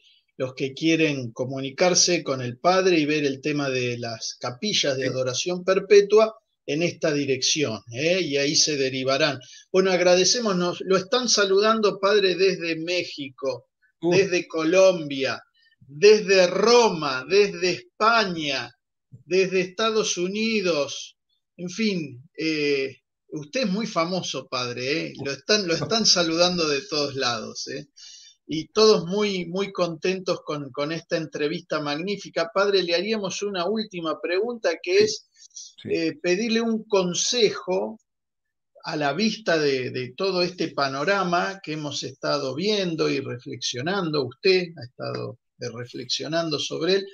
quieren comunicarse con el Padre y ver el tema de las capillas de Sí. adoración perpetua en esta dirección, ¿eh? Y ahí se derivarán. Bueno, agradecemos, lo están saludando, Padre, desde México, Uh, desde Colombia, desde Roma, desde España, desde Estados Unidos, en fin, usted es muy famoso, padre, ¿eh? Lo están saludando de todos lados, ¿eh? Y todos muy, muy contentos con esta entrevista magnífica. Padre, le haríamos una última pregunta que sí, es sí. pedirle un consejo a la vista de todo este panorama que hemos estado viendo y reflexionando. Usted ha estado reflexionando sobre él.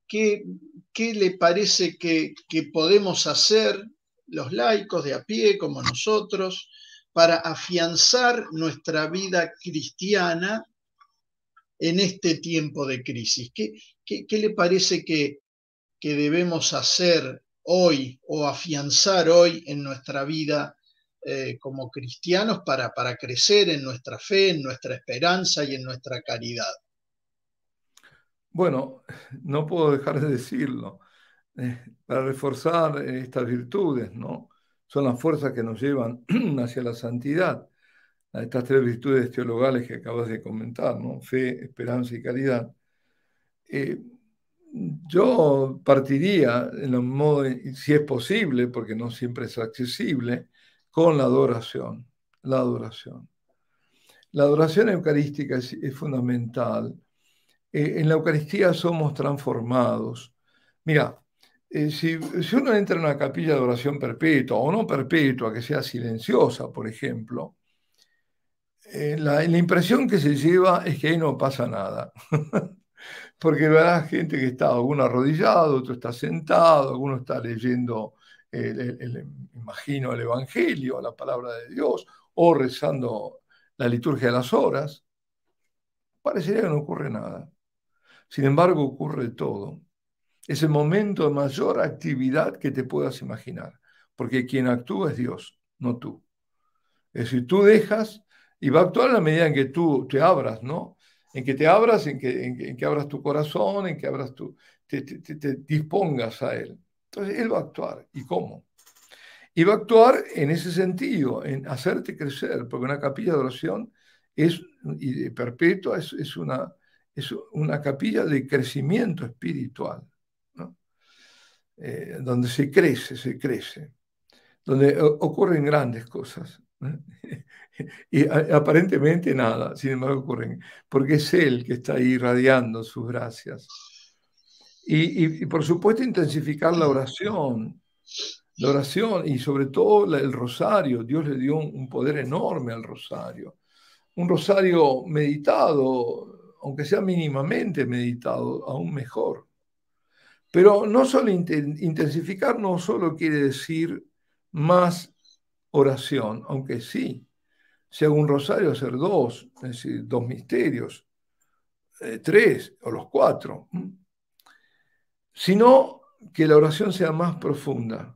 ¿Qué, qué le parece que podemos hacer los laicos de a pie como nosotros para afianzar nuestra vida cristiana en este tiempo de crisis? ¿Qué le parece que debemos hacer hoy o afianzar hoy en nuestra vida como cristianos para crecer en nuestra fe, en nuestra esperanza y en nuestra caridad? Bueno, no puedo dejar de decirlo. Para reforzar estas virtudes, ¿no? Son las fuerzas que nos llevan hacia la santidad. A estas tres virtudes teologales que acabas de comentar, ¿no? Fe, esperanza y caridad. Eh, yo partiría en un modo, si es posible, porque no siempre es accesible, con la adoración. La adoración. La adoración eucarística es fundamental. En la Eucaristía somos transformados. Mira, si uno entra en una capilla de oración perpetua o no perpetua, que sea silenciosa, por ejemplo, la impresión que se lleva es que ahí no pasa nada. Porque verás gente que está alguno arrodillado, otro está sentado, alguno está leyendo, imagino, el Evangelio, la palabra de Dios, o rezando la liturgia de las horas. Parecería que no ocurre nada. Sin embargo, ocurre todo. Es el momento de mayor actividad que te puedas imaginar, porque quien actúa es Dios, no tú. Es decir, tú dejas y va a actuar en la medida en que tú te abras, ¿no? En que te abras, en que abras tu corazón, en que abras te dispongas a Él. Entonces, Él va a actuar. ¿Y cómo? Y va a actuar en ese sentido, en hacerte crecer, porque una capilla de oración y perpetua es una capilla de crecimiento espiritual, ¿no? Donde se crece, donde ocurren grandes cosas, ¿no? Y aparentemente nada, sin embargo ocurren, porque es Él que está ahí irradiando sus gracias. Y por supuesto intensificar la oración y sobre todo el rosario. Dios le dio un poder enorme al rosario. Un rosario meditado, aunque sea mínimamente meditado, aún mejor. Pero no solo intensificar no solo quiere decir más oración, aunque sí, si hago un rosario, hacer dos, es decir, dos misterios, tres o los cuatro, sino que la oración sea más profunda,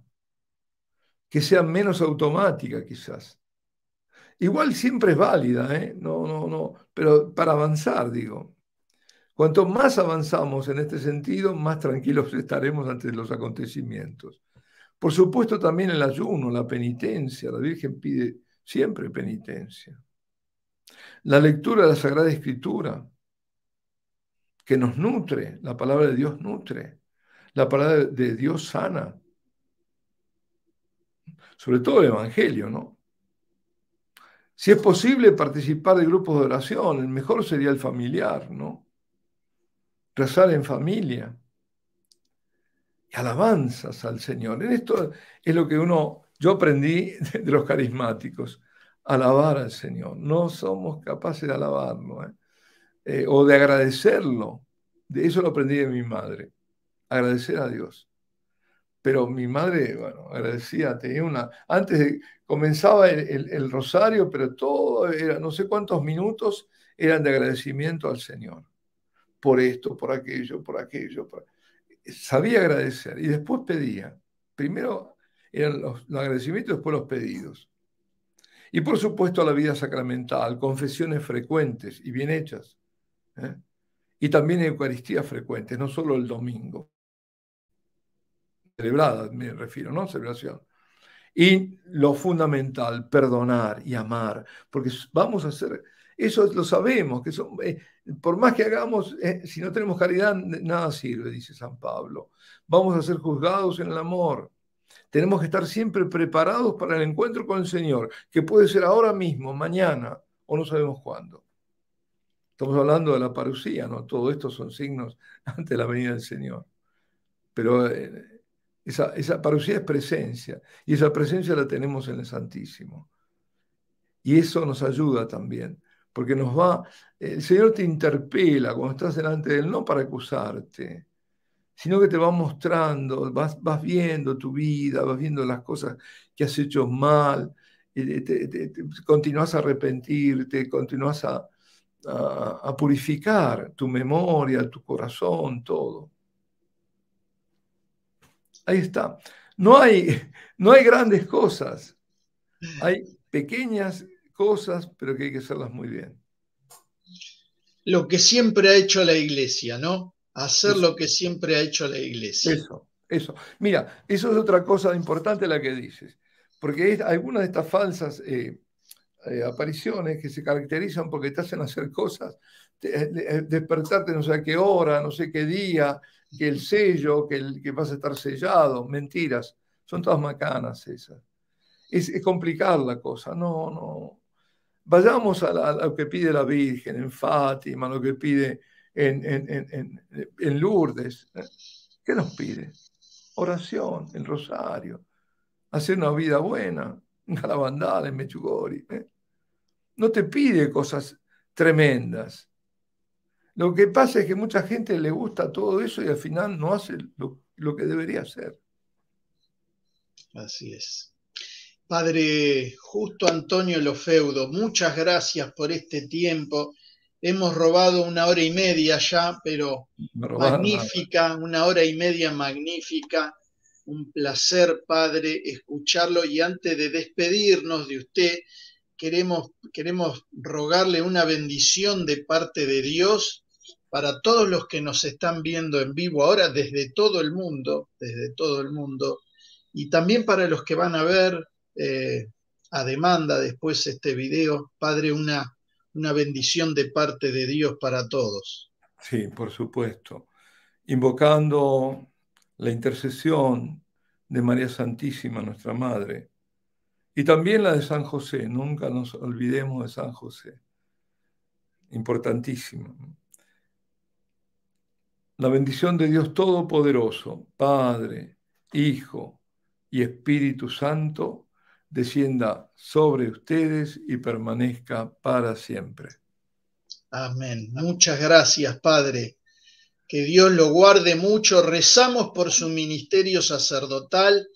que sea menos automática quizás. Igual siempre es válida, ¿eh? No, pero para avanzar, digo. Cuanto más avanzamos en este sentido, más tranquilos estaremos ante los acontecimientos. Por supuesto, también el ayuno, la penitencia. La Virgen pide siempre penitencia. La lectura de la Sagrada Escritura, que nos nutre. La palabra de Dios nutre. La palabra de Dios sana. Sobre todo el Evangelio, ¿no? Si es posible participar de grupos de oración, el mejor sería el familiar, ¿no? Rezar en familia. Y alabanzas al Señor. En esto es lo que yo aprendí de los carismáticos, alabar al Señor. No somos capaces de alabarlo, o de agradecerlo. De eso lo aprendí de mi madre, agradecer a Dios. Pero mi madre, bueno, agradecía, comenzaba el rosario, pero todo era, no sé cuántos minutos eran de agradecimiento al Señor. Por esto, por aquello, por aquello. Sabía agradecer y después pedía. Primero eran los agradecimientos, después los pedidos. Y por supuesto la vida sacramental, confesiones frecuentes y bien hechas. Y también Eucaristías frecuentes, no solo el domingo. Celebrada, me refiero, ¿no? Celebración. Y lo fundamental, perdonar y amar, porque vamos a hacer, eso lo sabemos, que por más que hagamos, si no tenemos caridad, nada sirve, dice San Pablo. Vamos a ser juzgados en el amor. Tenemos que estar siempre preparados para el encuentro con el Señor, que puede ser ahora mismo, mañana, o no sabemos cuándo. Estamos hablando de la parucía, ¿no? Todo esto son signos ante la venida del Señor. Pero esa parucía es presencia, y esa presencia la tenemos en el Santísimo. Y eso nos ayuda también, porque el Señor te interpela cuando estás delante de Él, no para acusarte, sino que te va mostrando, vas viendo tu vida, vas viendo las cosas que has hecho mal, continúas a arrepentirte, continúas a purificar tu memoria, tu corazón, todo. Ahí está. No hay grandes cosas. Hay pequeñas cosas, pero que hay que hacerlas muy bien. Lo que siempre ha hecho la iglesia, ¿no? Hacer Eso, lo que siempre ha hecho la iglesia. eso. Mira, eso es otra cosa importante la que dices, porque algunas de estas falsas apariciones que se caracterizan porque te hacen hacer cosas, despertarte no sé a qué hora, no sé qué día, que el sello, que vas a estar sellado, mentiras, son todas macanas esas. Es complicar la cosa, no. Vayamos a lo que pide la Virgen en Fátima, lo que pide en Lourdes. ¿Qué nos pide? Oración, el rosario, hacer una vida buena, una lavandada en Mechugori. No te pide cosas tremendas. Lo que pasa es que mucha gente le gusta todo eso y al final no hace lo que debería hacer. Así es. Padre Justo Antonio Lofeudo, muchas gracias por este tiempo. Hemos robado 1 hora y media ya, pero No robaron nada. magnífica, 1 hora y media magnífica. Un placer, Padre, escucharlo. Y antes de despedirnos de usted, queremos rogarle una bendición de parte de Dios para todos los que nos están viendo en vivo ahora desde todo el mundo, y también para los que van a ver eh, a demanda después este video. Padre, una bendición de parte de Dios para todos. Sí, por supuesto. Invocando la intercesión de María Santísima, nuestra Madre, y también la de San José. Nunca nos olvidemos de San José. Importantísimo. La bendición de Dios Todopoderoso, Padre, Hijo y Espíritu Santo, descienda sobre ustedes y permanezca para siempre. Amén. Muchas gracias, Padre. Que Dios lo guarde mucho. Rezamos por su ministerio sacerdotal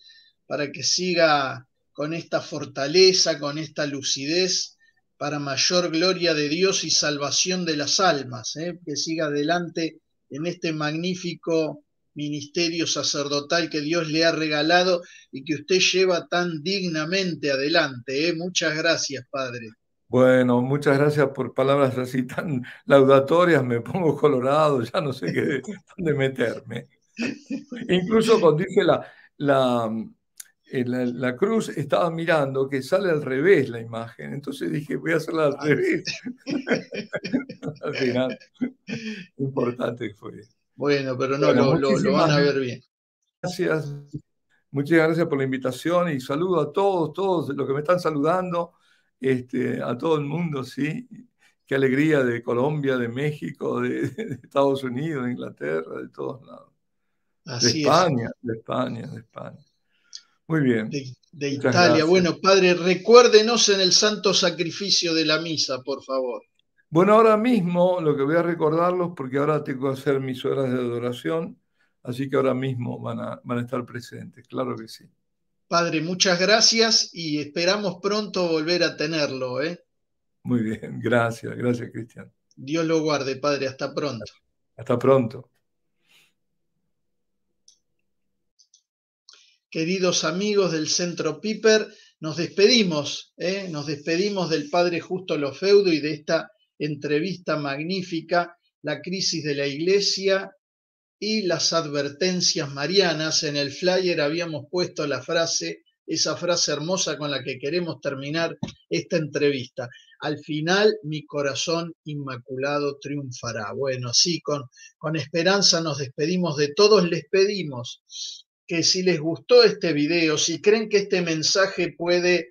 para que siga con esta fortaleza, con esta lucidez, para mayor gloria de Dios y salvación de las almas, que siga adelante en este magnífico ministerio sacerdotal que Dios le ha regalado y que usted lleva tan dignamente adelante. Muchas gracias, Padre. Bueno, muchas gracias por palabras así tan laudatorias. Me pongo colorado, ya no sé dónde meterme. Incluso cuando dije la cruz, estaba mirando que sale al revés la imagen. Entonces dije, voy a hacerla al revés. Al final, importante que fue. Bueno, pero no, Bueno, lo van muchísimas a ver bien. gracias. Muchas gracias por la invitación y saludo a todos los que me están saludando, a todo el mundo, sí. Qué alegría de Colombia, de México, de Estados Unidos, de Inglaterra, de todos lados. De Así es. España, de España, de España. Muy bien, De muchas Italia. gracias. Bueno, Padre, recuérdenos en el santo sacrificio de la misa, por favor. Bueno, ahora mismo lo que voy a recordarlos, porque ahora tengo que hacer mis horas de adoración, así que ahora mismo van a estar presentes, claro que sí. Padre, muchas gracias y esperamos pronto volver a tenerlo. Muy bien, gracias, Cristian. Dios lo guarde, Padre. Hasta pronto. Hasta pronto. Queridos amigos del Centro Piper, nos despedimos del Padre Justo Lofeudo y de esta entrevista magnífica, la crisis de la Iglesia y las advertencias marianas. En el flyer habíamos puesto esa frase hermosa con la que queremos terminar esta entrevista. Al final, mi corazón inmaculado triunfará. Bueno, sí, con esperanza nos despedimos de todos. Les pedimos que si les gustó este video, si creen que este mensaje puede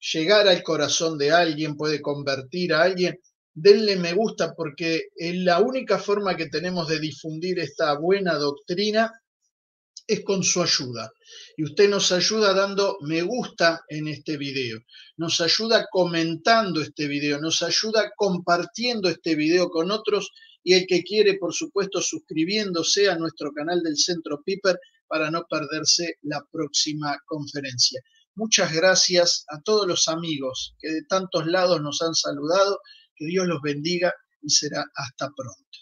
llegar al corazón de alguien, puede convertir a alguien, denle me gusta, porque es la única forma que tenemos de difundir esta buena doctrina es con su ayuda. Y usted nos ayuda dando me gusta en este video, nos ayuda comentando este video, nos ayuda compartiendo este video con otros, y el que quiere, por supuesto, suscribiéndose a nuestro canal del Centro Piper para no perderse la próxima conferencia. Muchas gracias a todos los amigos que de tantos lados nos han saludado. Que Dios los bendiga y será hasta pronto.